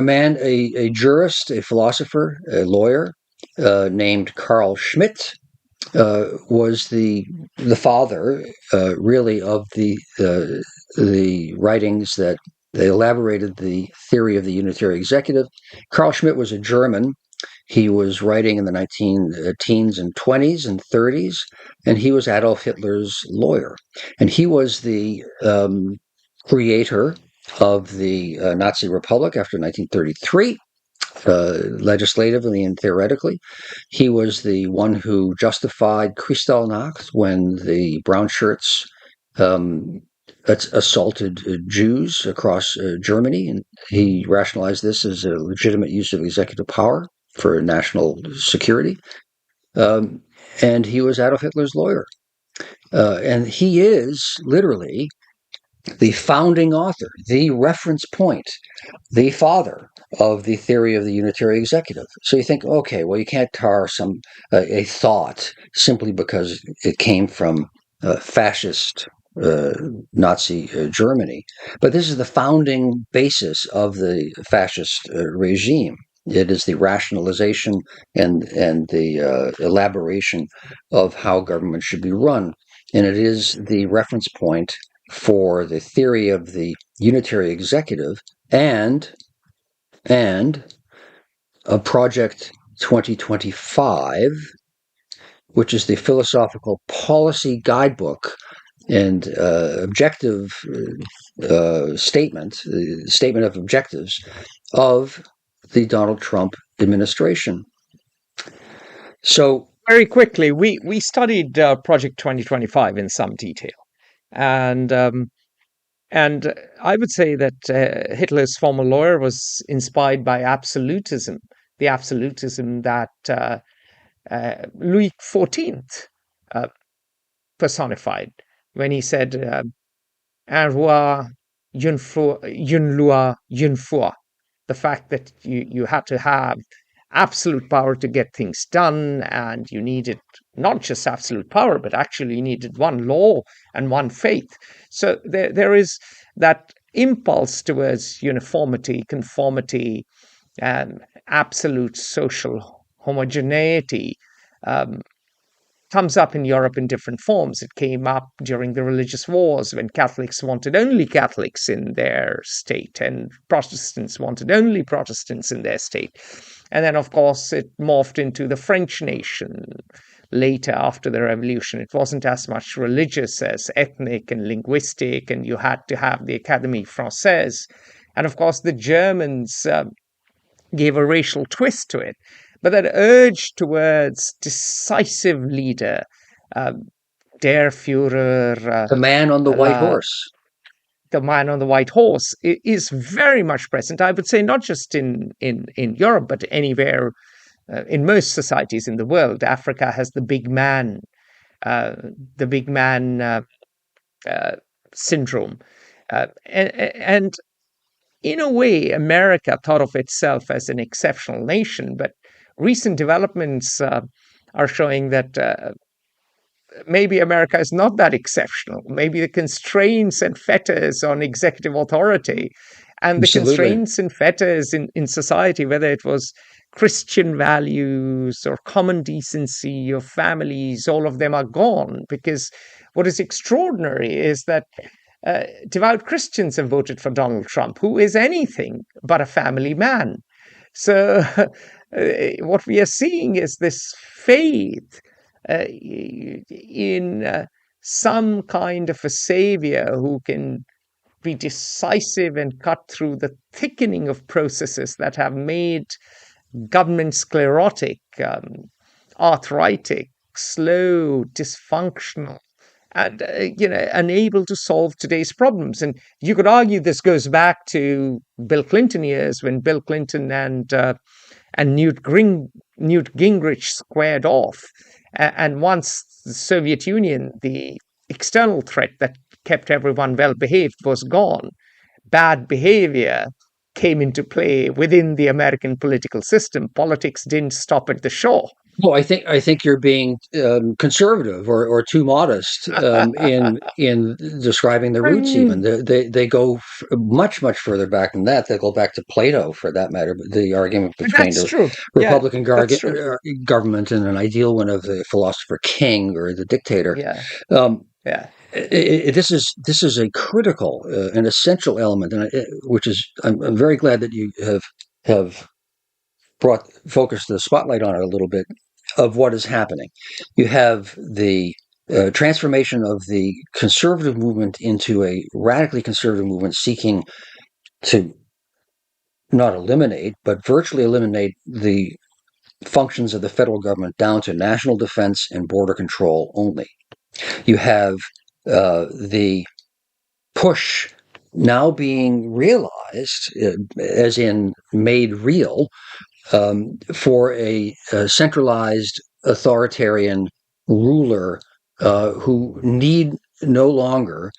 man, a jurist, a philosopher, a lawyer named Carl Schmitt, was the father, really, of the writings that they elaborated the theory of the unitary executive. Carl Schmitt was a German. He was writing in the teens and 20s and 30s, and he was Adolf Hitler's lawyer. And he was the creator of the Nazi Republic after 1933. Legislatively and theoretically. He was the one who justified Kristallnacht when the brown shirts assaulted Jews across Germany. And he rationalized this as a legitimate use of executive power for national security. And he was Adolf Hitler's lawyer. And he is literally the founding author, the reference point, the father of the theory of the unitary executive. So you think, okay, well, you can't tar a thought simply because it came from fascist Nazi Germany. But this is the founding basis of the fascist regime. It is the rationalization and the elaboration of how government should be run. And it is the reference point for the theory of the unitary executive and a Project 2025, which is the philosophical policy guidebook and objective statement of objectives of the Donald Trump administration. So very quickly, we studied Project 2025 in some detail, and I would say that Hitler's former lawyer was inspired by absolutism, the absolutism that Louis XIV personified when he said, "Un roi, une loi, une foi." The fact that you had to have absolute power to get things done, and you needed not just absolute power, but actually you needed one law and one faith. So there is that impulse towards uniformity, conformity, and absolute social homogeneity, comes up in Europe in different forms. It came up during the religious wars when Catholics wanted only Catholics in their state and Protestants wanted only Protestants in their state. And then, of course, it morphed into the French nation later after the revolution. It wasn't as much religious as ethnic and linguistic, and you had to have the Académie Française. And of course, the Germans gave a racial twist to it. But that urge towards decisive leader, der Führer, the man on the white horse, the man on the white horse, is very much present. I would say not just in Europe, but anywhere in most societies in the world. Africa has the big man syndrome, and in a way, America thought of itself as an exceptional nation, but recent developments are showing that maybe America is not that exceptional. Maybe the constraints and fetters on executive authority and the constraints and fetters in society, whether it was Christian values or common decency or families, all of them are gone. Because what is extraordinary is that devout Christians have voted for Donald Trump, who is anything but a family man. So what we are seeing is this faith in some kind of a savior who can be decisive and cut through the thickening of processes that have made government sclerotic, arthritic, slow, dysfunctional, and unable to solve today's problems. And you could argue this goes back to Bill Clinton years, when Bill Clinton and Newt Gingrich squared off. And once the Soviet Union, the external threat that kept everyone well behaved, was gone, bad behavior came into play within the American political system. Politics didn't stop at the shore. Well, I think you're being conservative or too modest in describing the roots. Even they go much further back than that. They go back to Plato, for that matter. The argument between the Republican government and an ideal one of the philosopher king or the dictator. This is a critical and essential element, and which is I'm very glad that you have focused the spotlight on it a little bit, of what is happening. You have the transformation of the conservative movement into a radically conservative movement seeking to not eliminate, but virtually eliminate the functions of the federal government down to national defense and border control only. You have the push now being realized, as in made real, for a centralized authoritarian ruler who need no longer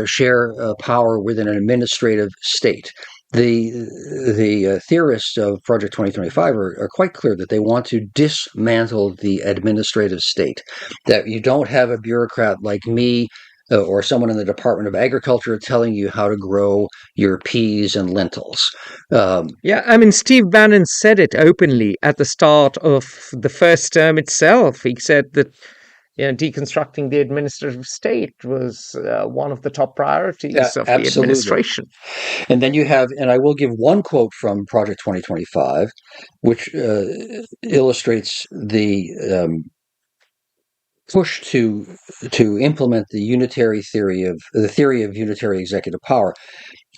share power within an administrative state. The theorists of Project 2025 are quite clear that they want to dismantle the administrative state, that you don't have a bureaucrat like me or someone in the Department of Agriculture telling you how to grow your peas and lentils. Steve Bannon said it openly at the start of the first term itself. He said that deconstructing the administrative state was one of the top priorities of the administration. And then you have, and I will give one quote from Project 2025, which illustrates the push to implement the unitary theory of unitary executive power.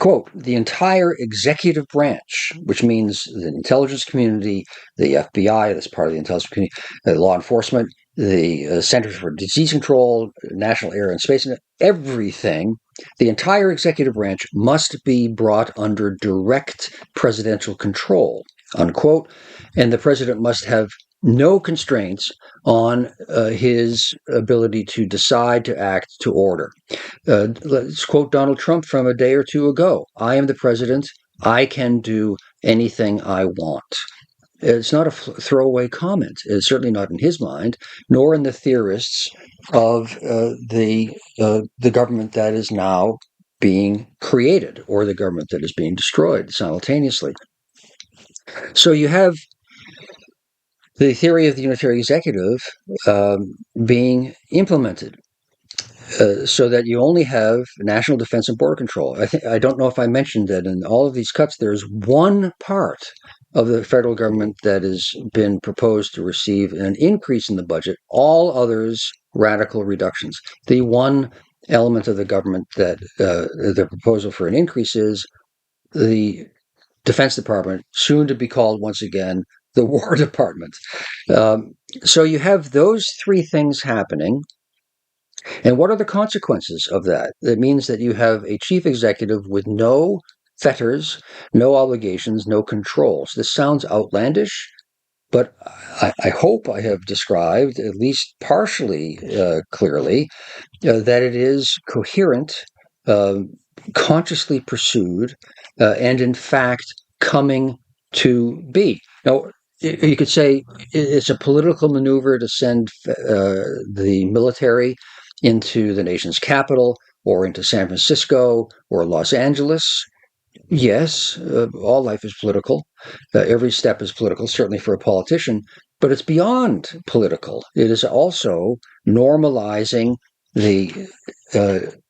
Quote, the entire executive branch, which means the intelligence community, the FBI, that's part of the intelligence community, law enforcement, the Centers for Disease Control, National Air and Space, everything, the entire executive branch must be brought under direct presidential control, unquote, and the president must have no constraints on his ability to decide, to act, to order. Let's quote Donald Trump from a day or two ago. I am the president. I can do anything I want. It's not a throwaway comment. It's certainly not in his mind, nor in the theorists of the government that is now being created or the government that is being destroyed simultaneously. So you have the theory of the unitary executive being implemented. So that you only have national defense and border control. I don't know if I mentioned that in all of these cuts, there's one part of the federal government that has been proposed to receive an increase in the budget. All others, radical reductions. The one element of the government that the proposal for an increase is the Defense Department, soon to be called once again the War Department. So you have those three things happening. And what are the consequences of that? It means that you have a chief executive with no fetters, no obligations, no controls. This sounds outlandish, but I hope I have described, at least partially clearly, that it is coherent, uh, consciously pursued, and in fact coming to be. Now, you could say it's a political maneuver to send the military into the nation's capital or into San Francisco or Los Angeles. Yes, all life is political. Every step is political, certainly for a politician, but it's beyond political. It is also normalizing the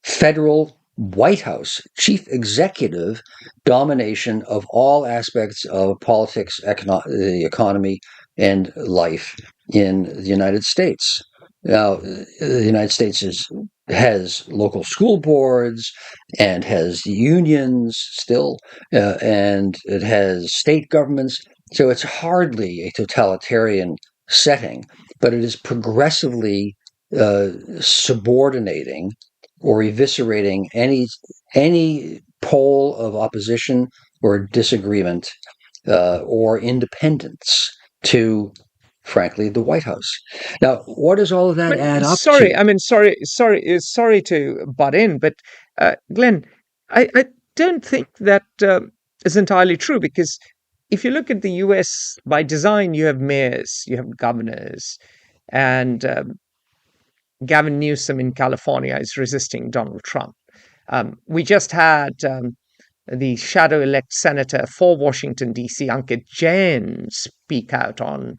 federal White House chief executive domination of all aspects of politics, the economy, and life in the United States. Now, the United States has local school boards and has unions still, and it has state governments. So it's hardly a totalitarian setting, but it is progressively subordinating or eviscerating any pole of opposition or disagreement or independence to, frankly, the White House. Now, what does all of that add up Sorry, to? I mean, sorry to butt in, but Glenn, I don't think that is entirely true because if you look at the U.S. by design, you have mayors, you have governors, and Gavin Newsom in California is resisting Donald Trump. We just had the shadow elect senator for Washington, D.C., Ankit Jain, speak out on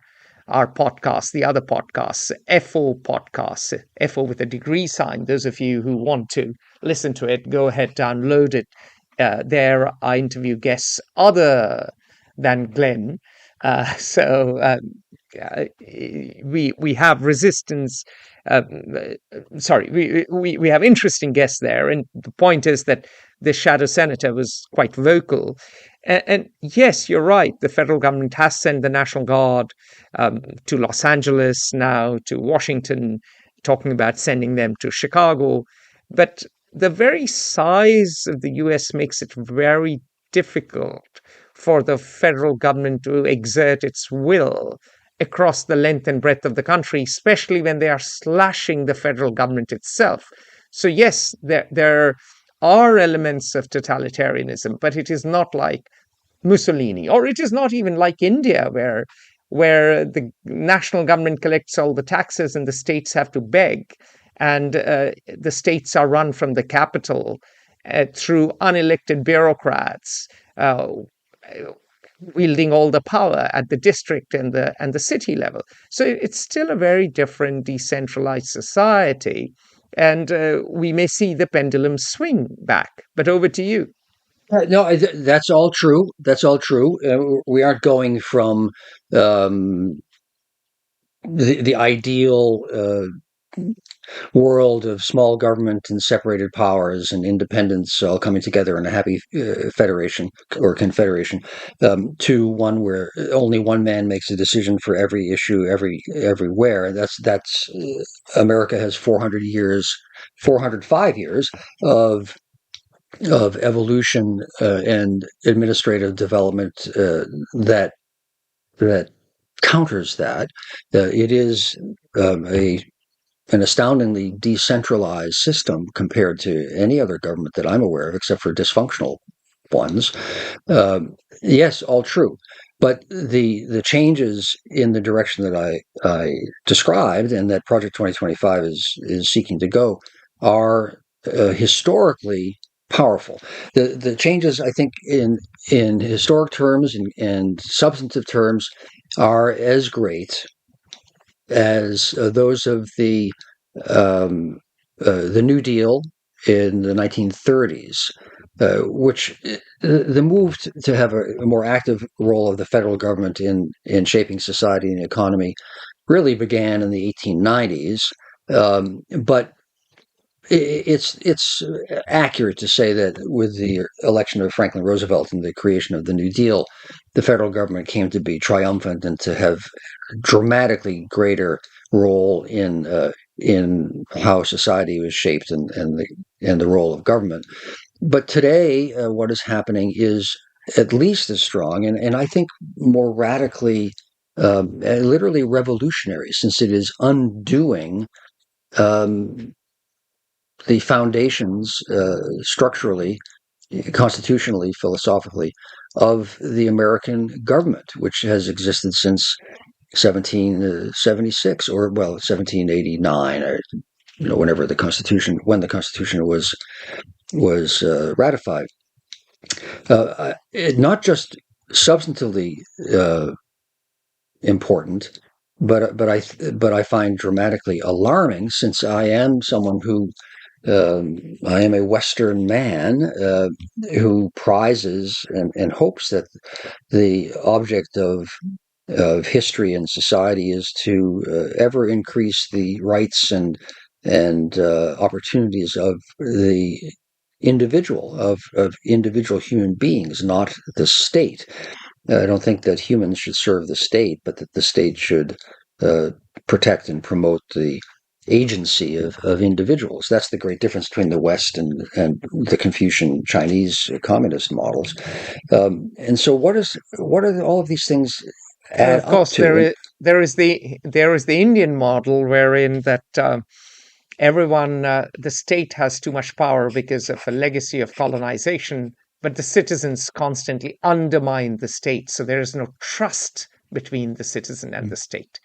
our podcast, the other podcasts, FO podcasts, FO with a degree sign. Those of you who want to listen to it, go ahead, download it. There I interview guests other than Glenn. We have resistance. We have interesting guests there, and the point is that the shadow senator was quite vocal. And yes, you're right. The federal government has sent the National Guard to Los Angeles now, to Washington, talking about sending them to Chicago. But the very size of the US makes it very difficult for the federal government to exert its will across the length and breadth of the country, especially when they are slashing the federal government itself. So yes, there are elements of totalitarianism, but it is not like Mussolini, or it is not even like India, where the national government collects all the taxes and the states have to beg, and the states are run from the capital through unelected bureaucrats wielding all the power at the district and the city level. So it's still a very different decentralized society, and we may see the pendulum swing back. But over to you. No, that's all true. That's all true. We aren't going from the ideal world of small government and separated powers and independence all coming together in a happy federation or confederation to one where only one man makes a decision for every issue everywhere. That's America has 405 years of evolution and administrative development that counters that. It is an astoundingly decentralized system compared to any other government that I'm aware of, except for dysfunctional ones. Yes, all true. But the changes in the direction that I described and that Project 2025 is seeking to go are historically powerful. The changes, I think, in historic terms and substantive terms are as great as those of the New Deal in the 1930s, which the move to have a more active role of the federal government in shaping society and economy really began in the 1890s. But it's accurate to say that with the election of Franklin Roosevelt and the creation of the New Deal, the federal government came to be triumphant and to have dramatically greater role in how society was shaped and the role of government. But today, what is happening is at least as strong and I think more radically, literally revolutionary, since it is undoing um, the foundations structurally, constitutionally, philosophically, of the American government, which has existed since 1776 or 1789, or whenever when the Constitution was ratified. Not just substantively important, but I find dramatically alarming, since I am someone who I am a Western man who prizes and hopes that the object of history and society is to ever increase the rights and opportunities of the of individual human beings, not the state. I don't think that humans should serve the state, but that the state should uh, protect and promote the agency of individuals. That's the great difference between the West and the Confucian Chinese communist models. And so, what are all of these things And add of up course, to? there is the Indian model, wherein that everyone, the state has too much power because of a legacy of colonization, but the citizens constantly undermine the state. So there is no trust between the citizen and the state.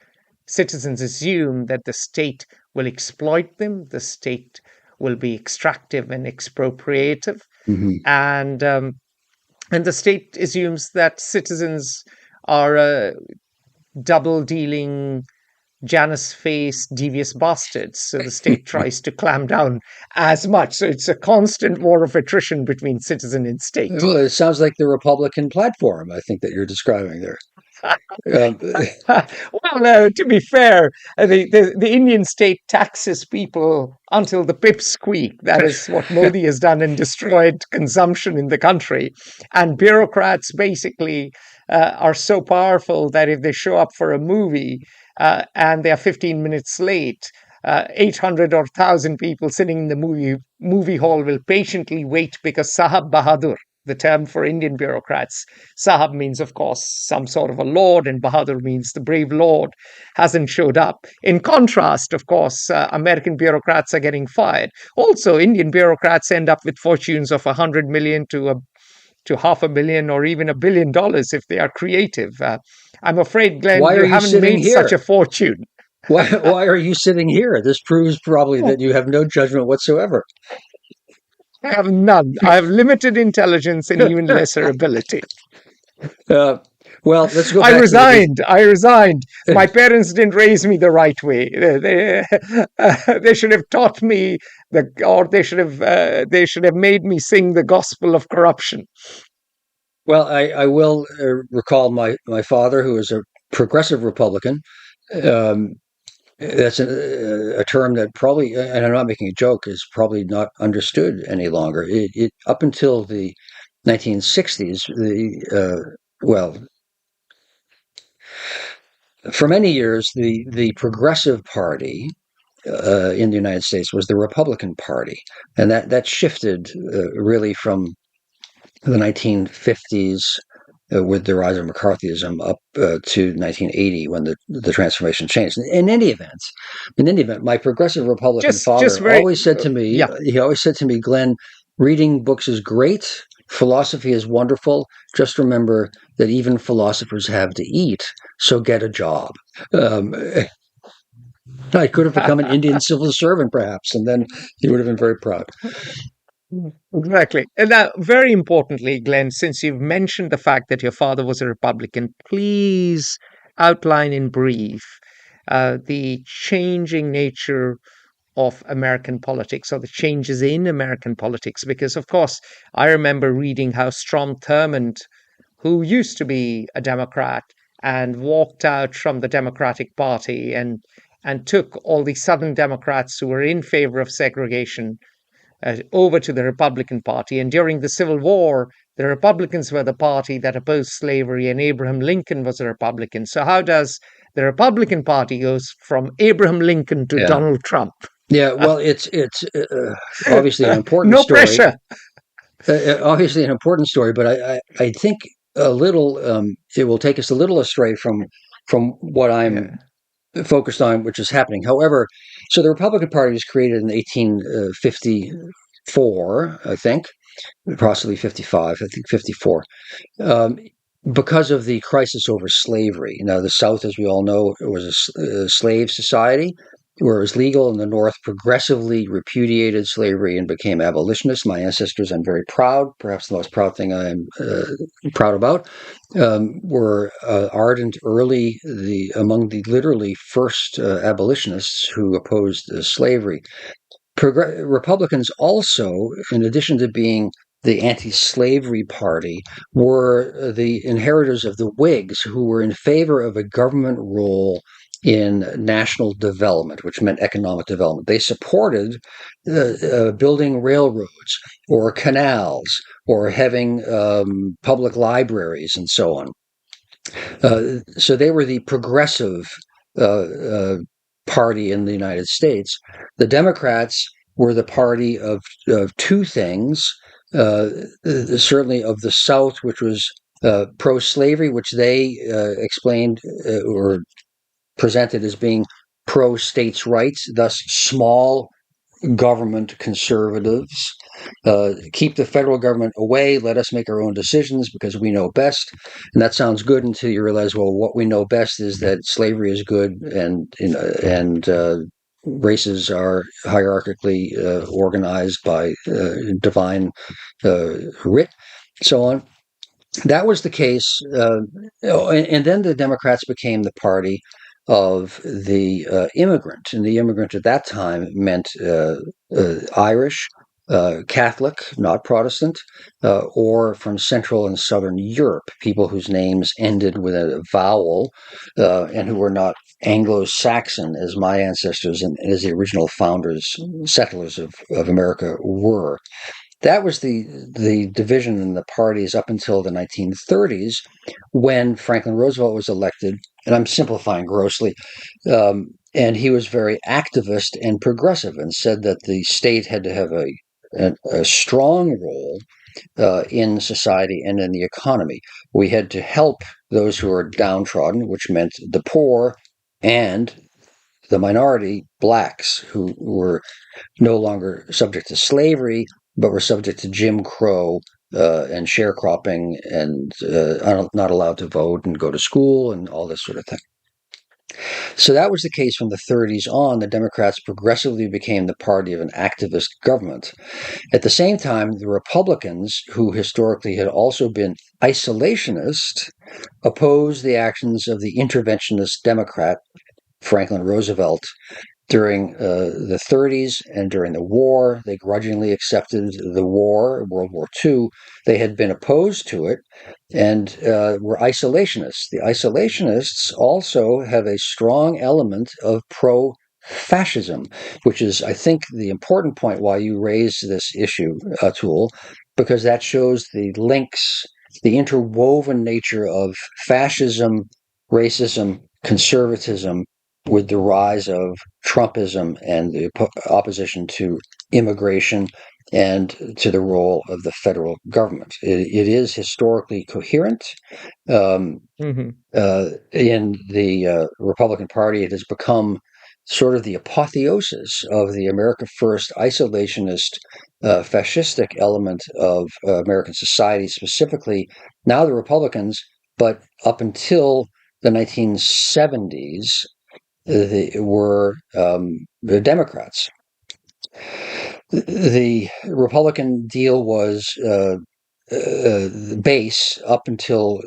Citizens assume that the state will exploit them, the state will be extractive and expropriative, Mhm. and the state assumes that citizens are double dealing, Janus faced devious bastards. So the state tries to clamp down as much. So it's a constant war of attrition between citizen and state. Well, it sounds like the Republican platform, I think, that you're describing there. Um, Well, to be fair, the Indian state taxes people until the pips squeak. That is what Modi has done and destroyed consumption in the country. And bureaucrats basically are so powerful that if they show up for a movie and they are 15 minutes late, 800 or 1,000 people sitting in the movie hall will patiently wait because Sahab Bahadur, the term for Indian bureaucrats. Sahab means, of course, some sort of a lord, and Bahadur means the brave lord, hasn't showed up. In contrast, of course, American bureaucrats are getting fired. Also, Indian bureaucrats end up with fortunes of 100 million to $500 million or even $1 billion if they are creative. I'm afraid, Glenn, why you are you haven't sitting made such here? a fortune. Why are you sitting here? This proves probably that you have no judgment whatsoever. I have none. I have limited intelligence and even lesser ability. uh, well, let's go I back to the. resigned. I resigned. My parents didn't raise me the right way. They should have taught me or they should have made me sing the gospel of corruption. Well, I will recall my father, who was a progressive Republican. Um, that's a term that probably, and I'm not making a joke, is probably not understood any longer. It up until the 1960s, well, for many years, the Progressive Party in the United States was the Republican Party, and that shifted really from the 1950s with the rise of McCarthyism up to 1980 when the transformation changed. In any event, my progressive Republican Just father very, always said to me, yeah. he always said to me, Glenn, reading books is great. Philosophy is wonderful. Just remember that even philosophers have to eat, so get a job. Um, I could have become an Indian civil servant, perhaps, and then he would have been very proud. Exactly. And now, very importantly, Glenn, since you've mentioned the fact that your father was a Republican, please outline in brief the changing nature of American politics, or the changes in American politics? Because, of course, I remember reading how Strom Thurmond, who used to be a Democrat and walked out from the Democratic Party and took all the Southern Democrats who were in favor of segregation over to the Republican Party. And during the Civil War, the Republicans were the party that opposed slavery, and Abraham Lincoln was a Republican. So, how does the Republican Party goes from Abraham Lincoln to Yeah. Donald Trump? Yeah, well, it's obviously an important No story. pressure. Obviously an important story, but I think a little it will take us a little astray from what I'm focused on, which is happening. However, so the Republican Party was created in 1854, I think, possibly 55, I think 54, um, because of the crisis over slavery. Now, the South, as we all know, was a slave society where it was legal, and the North progressively repudiated slavery and became abolitionists. My ancestors, I'm very proud, perhaps the most proud thing I am proud about, were ardent among the literally first abolitionists who opposed slavery. Republicans also, in addition to being the anti-slavery party, were the inheritors of the Whigs, who were in favor of a government role in national development, which meant economic development. They supported building railroads or canals or having public libraries and so on. So they were the progressive party in the United States. The Democrats were the party of two things, certainly of the South, which was pro-slavery, which they explained or presented as being pro-states' rights, thus small government conservatives. Keep the federal government away. Let us make our own decisions because we know best. And that sounds good until you realize, well, what we know best is that slavery is good, and races are hierarchically organized by divine writ, so on. That was the case, and then the Democrats became the party of the immigrant, and the immigrant at that time meant Irish, Catholic, not Protestant, or from Central and Southern Europe, people whose names ended with a vowel and who were not Anglo-Saxon, as my ancestors and as the original founders, settlers of America were. That was the division in the parties up until the 1930s, when Franklin Roosevelt was elected, and I'm simplifying grossly, and he was very activist and progressive and said that the state had to have a strong role in society and in the economy. We had to help those who were downtrodden, which meant the poor and the minority, blacks, who were no longer subject to slavery, but were subject to Jim Crow and sharecropping and not allowed to vote and go to school and all this sort of thing. So that was the case from the 30s on. The Democrats progressively became the party of an activist government. At the same time, the Republicans, who historically had also been isolationist, opposed the actions of the interventionist Democrat, Franklin Roosevelt, during the 30s and during the war. They grudgingly accepted the war, World War II. They had been opposed to it and were isolationists. The isolationists also have a strong element of pro-fascism, which is, I think, the important point why you raise this issue, Atul, because that shows the links, the interwoven nature of fascism, racism, conservatism, with the rise of Trumpism and the opposition to immigration and to the role of the federal government. It is historically coherent. Mm-hmm. In the Republican Party, it has become sort of the apotheosis of the America First isolationist, fascistic element of American society, specifically now the Republicans, but up until the 1970s, were the Democrats. The Republican deal was base up until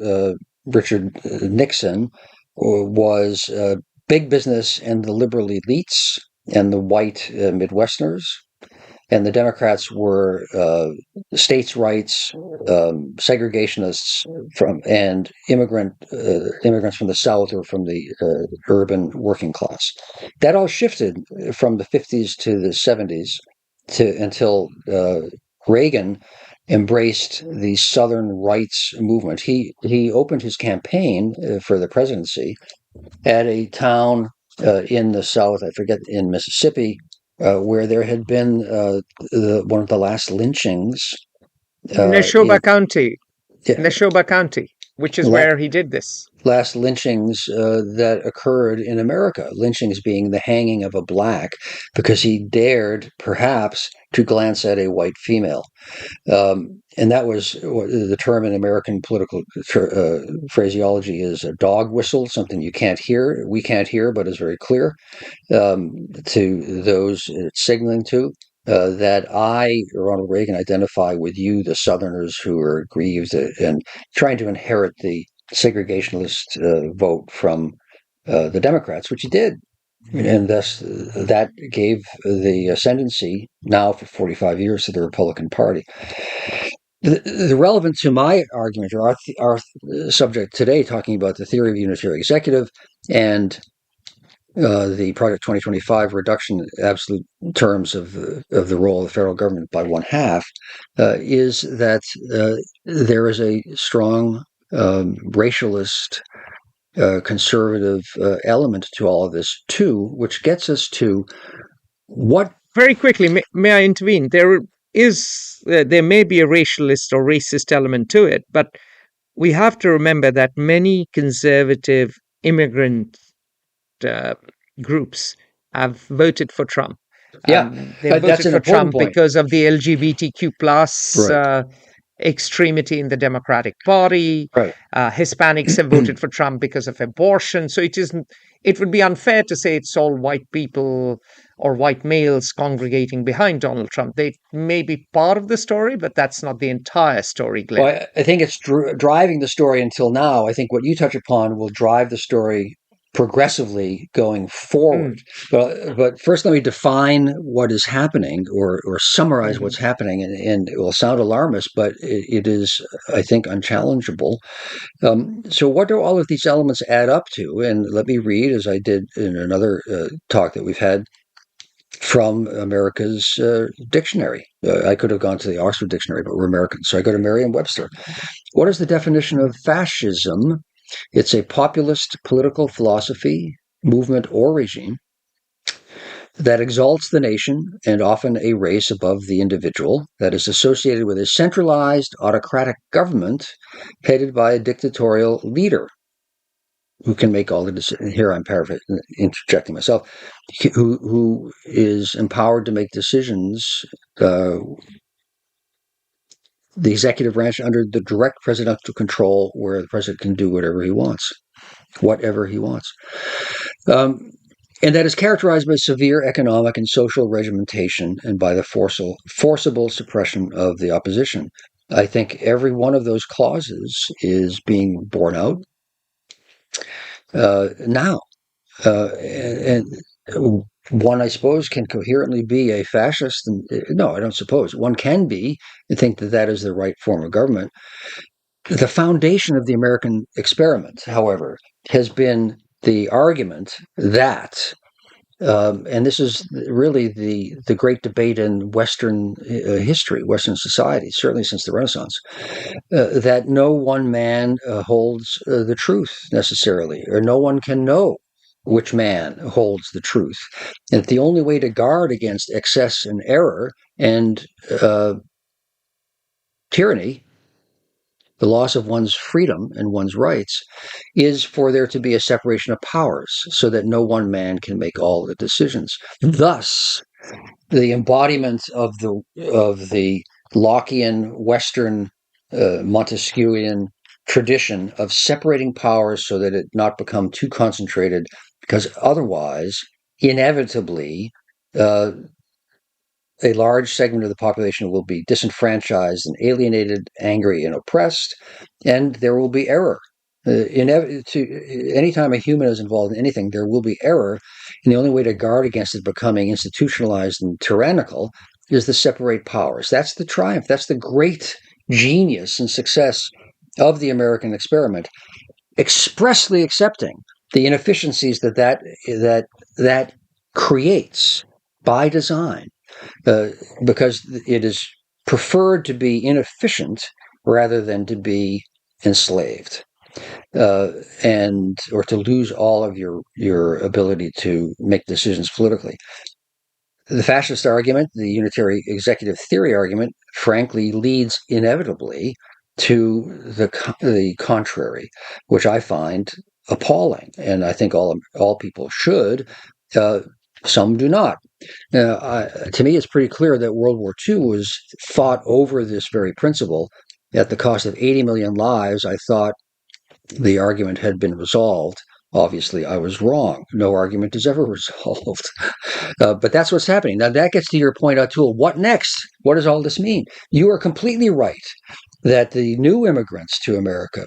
Richard Nixon, was big business and the liberal elites and the white Midwesterners, and the Democrats were states' rights, segregationists and immigrants from the South or from the urban working class. That all shifted from the 50s to the 70s until Reagan embraced the Southern rights movement. He opened his campaign for the presidency at a town in the South, I forget, in Mississippi, where there had been one of the last lynchings. Neshoba County, Yeah, Neshoba County, which is la- where he did this. last lynchings that occurred in America. Lynchings being the hanging of a black because he dared, perhaps, to glance at a white female. And that was the term in American political phraseology is a dog whistle, something you can't hear, we can't hear, but is very clear to those it's signaling to. That I, Ronald Reagan, identify with you, the Southerners who are aggrieved and trying to inherit the segregationist vote from the Democrats, which he did. And thus, that gave the ascendancy now for 45 years to the Republican Party. The relevant to my argument, or our subject today, talking about the theory of unitary executive and the Project 2025 reduction in absolute terms of the role of the federal government by one half, is that there is a strong racialist, conservative element to all of this too, which gets us to what. Very quickly, may I intervene? There may be a racialist or racist element to it, but we have to remember that many conservative immigrant uh, groups have voted for Trump. Yeah, They that's voted an for important Trump point. because of the LGBTQ plus Right, extremity in the Democratic Party. right. Hispanics have voted for Trump because of abortion. So it isn't. It would be unfair to say it's all white people or white males congregating behind Donald Trump. They may be part of the story, but that's not the entire story, Glenn. Well, I think it's driving the story until now. I think what you touch upon will drive the story progressively going forward. Mm, But first, let me define what is happening or summarize mhm. what's happening. And it will sound alarmist, but it is, I think, unchallengeable. So, what do all of these elements add up to? And let me read, as I did in another talk that we've had, from America's dictionary. I could have gone to the Oxford Dictionary, but we're Americans. So I go to Merriam-Webster. What is the definition of fascism? It's a populist political philosophy, movement, or regime that exalts the nation and often a race above the individual, that is associated with a centralized autocratic government headed by a dictatorial leader who can make all the decisions. Here I'm paraphrasing, interjecting myself, who is empowered to make decisions, uh, the executive branch under the direct presidential control, where the president can do whatever he wants. Um, and that is characterized by severe economic and social regimentation and by the forcible suppression of the opposition. I think every one of those clauses is being borne out now. And one, I suppose, can coherently be a fascist. And no, I don't suppose. One can be and think that that is the right form of government. The foundation of the American experiment, however, has been the argument that, and this is really the great debate in Western history, Western society, certainly since the Renaissance, that no one man holds the truth necessarily, or no one can know which man holds the truth. And the only way to guard against excess and error and tyranny, the loss of one's freedom and one's rights, is for there to be a separation of powers so that no one man can make all the decisions. Thus, the embodiment of the Lockean Western Montesquieuian tradition of separating powers so that it not become too concentrated, because otherwise, inevitably, uh, a large segment of the population will be disenfranchised and alienated, angry and oppressed, and there will be error. Anytime a human is involved in anything, there will be error, and the only way to guard against it becoming institutionalized and tyrannical is to separate powers. That's the triumph. That's the great genius and success of the American experiment, expressly accepting the inefficiencies that creates by design, because it is preferred to be inefficient rather than to be enslaved, and or to lose all of your ability to make decisions politically. The fascist argument, the unitary executive theory argument, frankly leads inevitably to the contrary, which I find appalling, and I think all people should. Some do not. To me, it's pretty clear that World War II was fought over this very principle. At the cost of 80 million lives, I thought the argument had been resolved. Obviously, I was wrong. No argument is ever resolved. But that's what's happening. Now, that gets to your point, Atul. What next? What does all this mean? You are completely right that the new immigrants to America,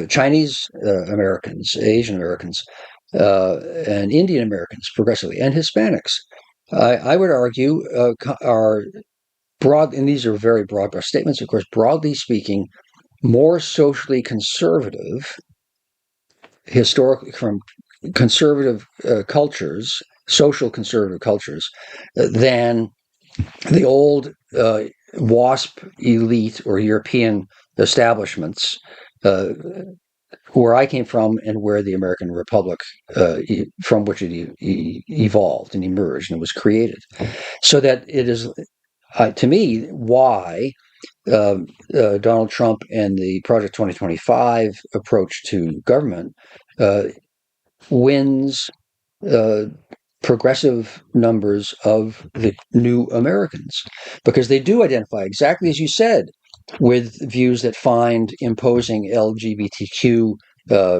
Chinese Americans, Asian Americans, and Indian Americans progressively, and Hispanics, I would argue, are broad, and these are very broad brush statements, of course, broadly speaking, more socially conservative, historically from conservative cultures, social conservative cultures, than the old WASP elite or European establishments, where I came from and where the American Republic, from which it evolved and emerged and was created. So that it is, to me, why Donald Trump and the Project 2025 approach to government wins progressive numbers of the new Americans, because they do identify, exactly as you said, with views that find imposing LGBTQ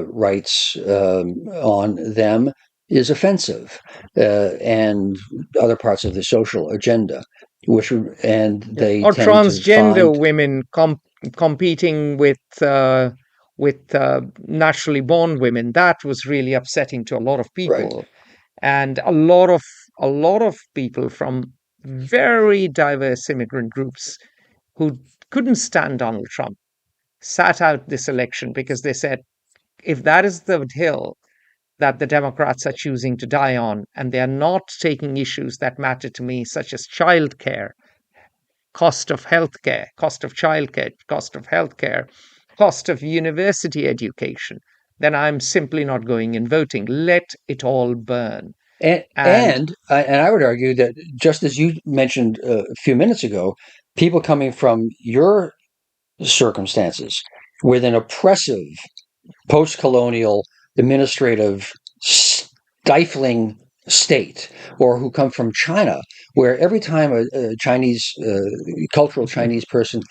rights on them is offensive, and other parts of the social agenda, and they or tend to transgender find women competing with naturally born women. That was really upsetting to a lot of right. people, and a lot of people from very diverse immigrant groups who couldn't stand Donald Trump sat out this election because they said, if that is the hill that the Democrats are choosing to die on, and they are not taking issues that matter to me, such as childcare, cost of healthcare, cost of childcare, cost of healthcare, cost of university education, then I'm simply not going and voting. Let it all burn. And And and I would argue that, just as you mentioned a few minutes ago, people coming from your circumstances with an oppressive post-colonial administrative stifling state, or who come from China, where every time a Chinese cultural Chinese person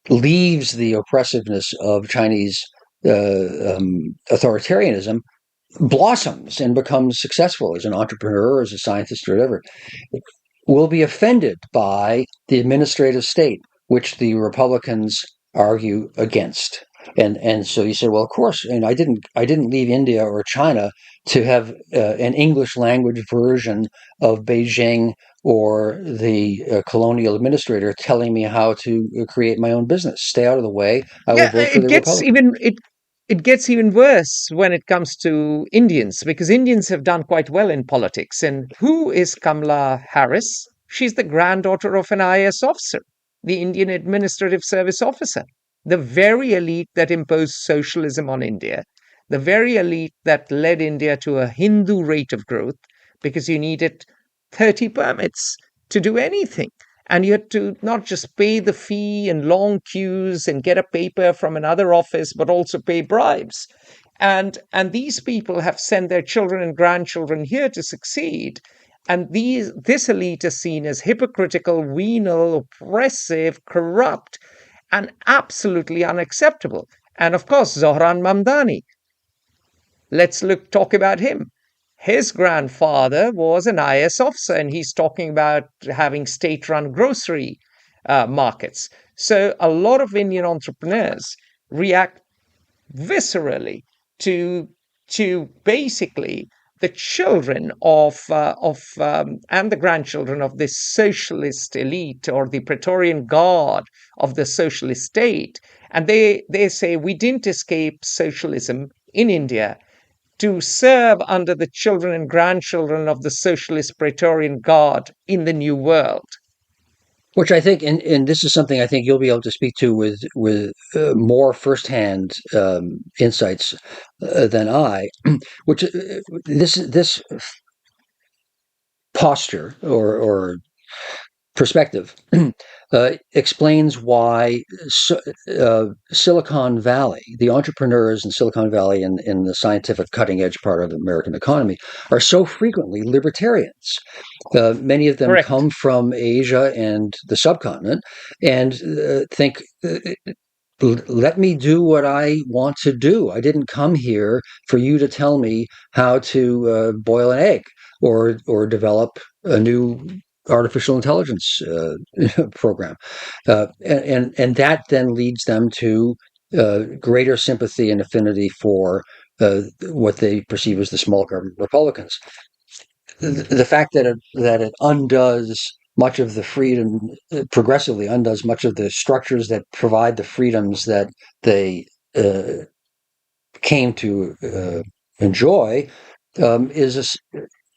leaves the oppressiveness of Chinese authoritarianism, blossoms and becomes successful as an entrepreneur, as a scientist, or whatever, will be offended by the administrative state, which the Republicans argue against. And so you say, well, of course, and I didn't leave India or China to have an English language version of Beijing or the colonial administrator telling me how to create my own business. Stay out of the way. I will yeah, vote for the Republican. it gets even worse when it comes to Indians, because Indians have done quite well in politics. And who is Kamala Harris? She's the granddaughter of an IAS officer, the Indian Administrative Service officer, the very elite that imposed socialism on India, the very elite that led India to a Hindu rate of growth, because you needed 30 permits to do anything. And you had to not just pay the fee and long queues and get a paper from another office, but also pay bribes. And these people have sent their children and grandchildren here to succeed. And this elite is seen as hypocritical, venal, oppressive, corrupt, and absolutely unacceptable. And of course, Zohran Mamdani. Let's talk about him. His grandfather was an IS officer, and he's talking about having state-run grocery markets. So a lot of Indian entrepreneurs react viscerally to basically the children of and the grandchildren of this socialist elite or the Praetorian Guard of the socialist state, and they say we didn't escape socialism in India to serve under the children and grandchildren of the socialist Praetorian Guard in the New World. Which I think, and this is something I think you'll be able to speak to with more firsthand insights than I. Which this posture or perspective explains why Silicon Valley, the entrepreneurs in Silicon Valley and in the scientific cutting edge part of the American economy, are so frequently libertarians. Many of them Correct. come from Asia and the subcontinent and think, let me do what I want to do. I didn't come here for you to tell me how to boil an egg or develop a new artificial intelligence program, and that then leads them to greater sympathy and affinity for what they perceive as the small government Republicans. The fact that it undoes much of the freedom, progressively undoes much of the structures that provide the freedoms that they uh, came to enjoy, is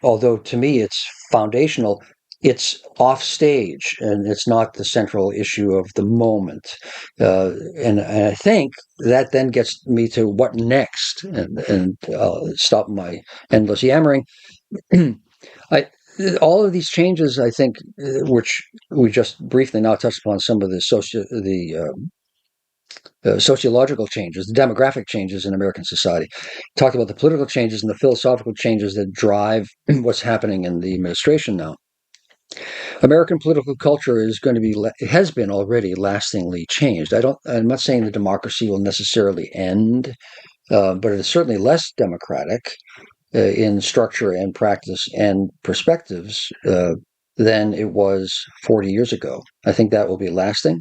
although to me it's foundational, it's off stage and it's not the central issue of the moment. And I think that then gets me to what next, and stop my endless yammering. I, all of these changes, I think, which we just briefly now touched upon, some of the sociological changes, the demographic changes in American society. Talked about the political changes and the philosophical changes that drive what's happening in the administration now. American political culture is going to be, has been already lastingly changed. I'm not saying the democracy will necessarily end, but it is certainly less democratic in structure and practice and perspectives than it was 40 years ago. I think that will be lasting.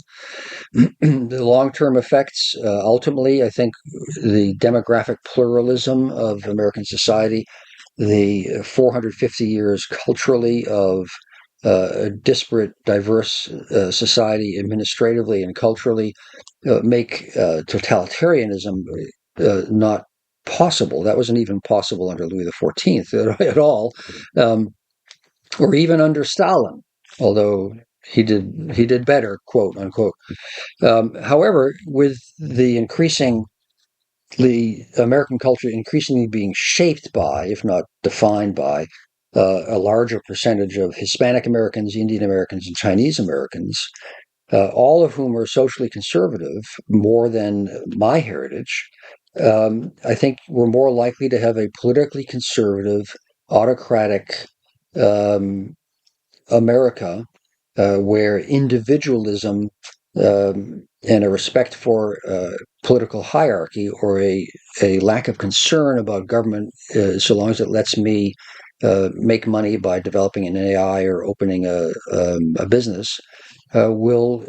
The long-term effects, ultimately, I think the demographic pluralism of American society, the 450 years culturally of a disparate, diverse society, administratively and culturally, make totalitarianism not possible. That wasn't even possible under Louis XIV at all, or even under Stalin, although he did better, quote unquote. However, with the American culture increasingly being shaped by, if not defined by, a larger percentage of Hispanic Americans, Indian Americans, and Chinese Americans, all of whom are socially conservative more than my heritage, I think we're more likely to have a politically conservative, autocratic America where individualism and a respect for political hierarchy, or a lack of concern about government, so long as it lets me make money by developing an AI or opening a business, will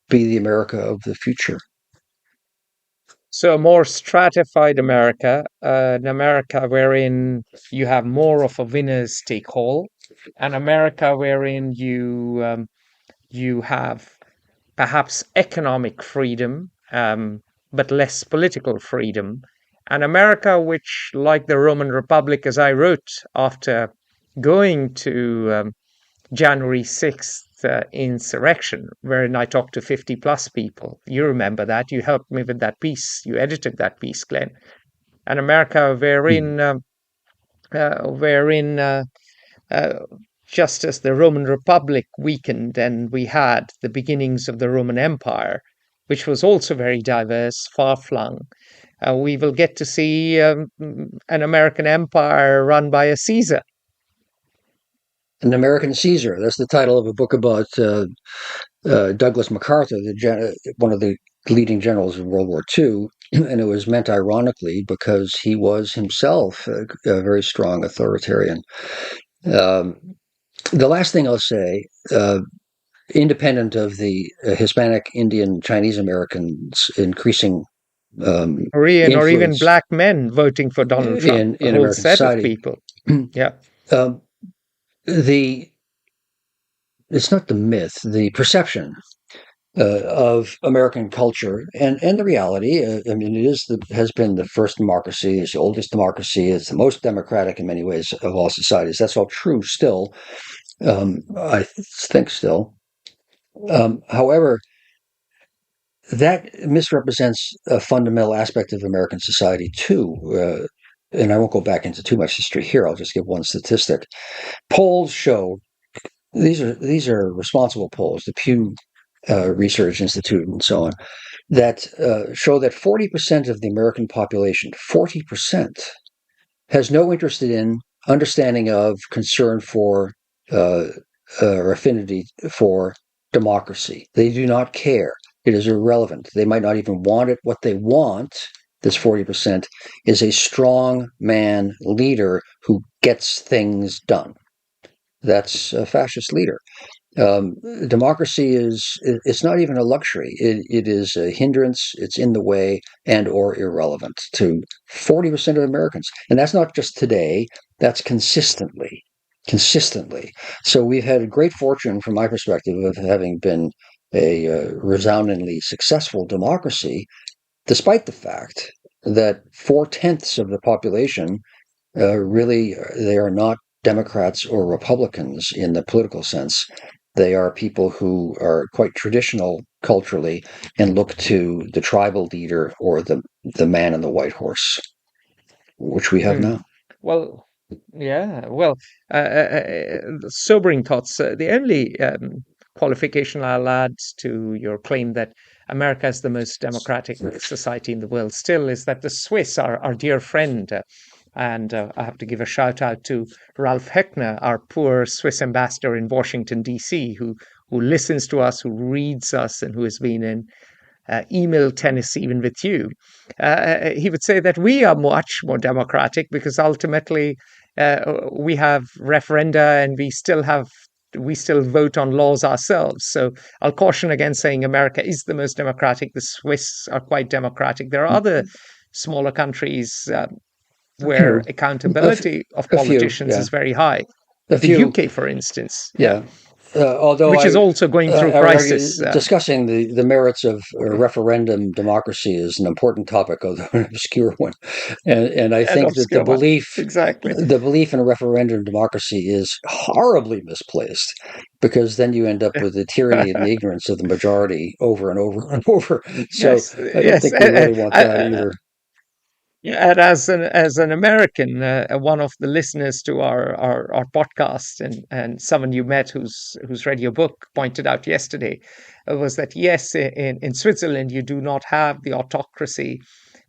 be the America of the future. So a more stratified America, an America wherein you have more of a winner's take all, an America wherein you have perhaps economic freedom, but less political freedom, an America which, like the Roman Republic, as I wrote after going to January 6th insurrection, wherein I talked to 50 plus people. You remember that. You helped me with that piece. You edited that piece, Glenn. An America wherein, wherein uh, just as the Roman Republic weakened and we had the beginnings of the Roman Empire, which was also very diverse, far flung, we will get to see an American empire run by a Caesar. An American Caesar. That's the title of a book about Douglas MacArthur, one of the leading generals of World War II, and it was meant ironically because he was himself a very strong authoritarian. Um, the last thing I'll say, independent of the Hispanic, Indian, Chinese Americans increasing Korean or even influence black men voting for Donald Trump, a in whole American set of society. people. Yeah. um, the it's not the myth, the perception of American culture and the reality. I mean, has been the first democracy, it's the oldest democracy, it's the most democratic in many ways of all societies. That's all true still. I think still. However, that misrepresents a fundamental aspect of American society too. And I won't go back into too much history here. I'll just give one statistic. Polls show these are responsible polls, the Pew Research Institute and so on, that show that 40% of the American population, 40%, has no interest in, understanding of, concern for, uh, or affinity for democracy. They do not care. It is irrelevant. They might not even want it. What they want, this 40%, is a strong man leader who gets things done. That's a fascist leader. Um, Democracy it's not even a luxury. It is a hindrance. It's in the way and or irrelevant to 40% of Americans. And that's not just today. That's consistently. So we've had a great fortune, from my perspective, of having been a resoundingly successful democracy, despite the fact that 4/10 of the population really, they are not Democrats or Republicans in the political sense. They are people who are quite traditional culturally and look to the tribal leader or the man on the white horse, which we have Hmm. now. Well, yeah. Well, sobering thoughts. The only qualification I'll add to your claim that America is the most democratic society in the world still is that the Swiss, our dear friend, and I have to give a shout out to Ralph Heckner, our poor Swiss ambassador in Washington, D.C., who listens to us, who reads us, and who has been in email tennis even with you. He would say that we are much more democratic because ultimately we have referenda and we still vote on laws ourselves. So I'll caution against saying America is the most democratic. The Swiss are quite democratic. There are other smaller countries A few, where accountability of a few, politicians is yeah, very high. a The few, UK, for instance, yeah, yeah. Although which is also going through I would argue crisis. discussing the merits of referendum democracy is an important topic, although an obscure one, and I An think that obscure one, exactly. the belief in a referendum democracy is horribly misplaced, because then you end up with the tyranny and the ignorance of the majority over and over and over. So Yes, I don't yes. think we really want that either. And as an American, one of the listeners to our podcast and someone you met who's read your book pointed out yesterday was that yes, in Switzerland you do not have the autocracy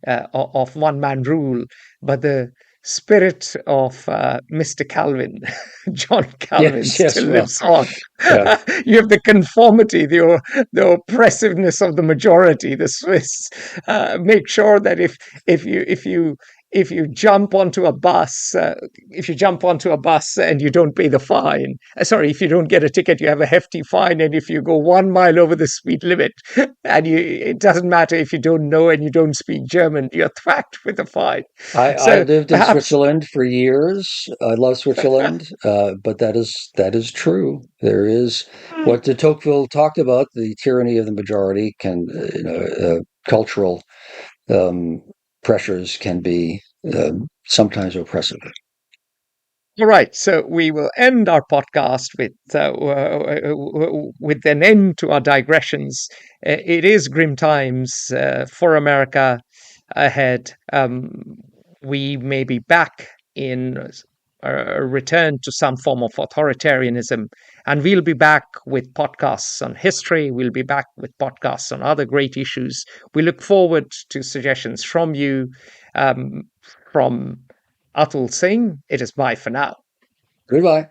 of one man rule, but the spirit of Mr. Calvin, John Calvin, Yes, yes, still well, lives on. yeah. You have the conformity, the oppressiveness of the majority. The Swiss make sure that if you if you if you jump onto a bus, and you don't pay the fine, sorry, if you don't get a ticket, you have a hefty fine, and if you go 1 mile over the speed limit, and it doesn't matter if you don't know and you don't speak German, you're thwacked with a fine. I So lived in perhaps, Switzerland for years. I love Switzerland, but that is true. There is what de Tocqueville talked about: the tyranny of the majority. Cultural um, pressures can be sometimes oppressive. all right, so we will end our podcast with an end to our digressions. It is grim times for America ahead. We may be back in a return to some form of authoritarianism, and we'll be back with podcasts on history. We'll be back with podcasts on other great issues. We look forward to suggestions from you. Um, from Atul Singh, it is bye for now. Goodbye.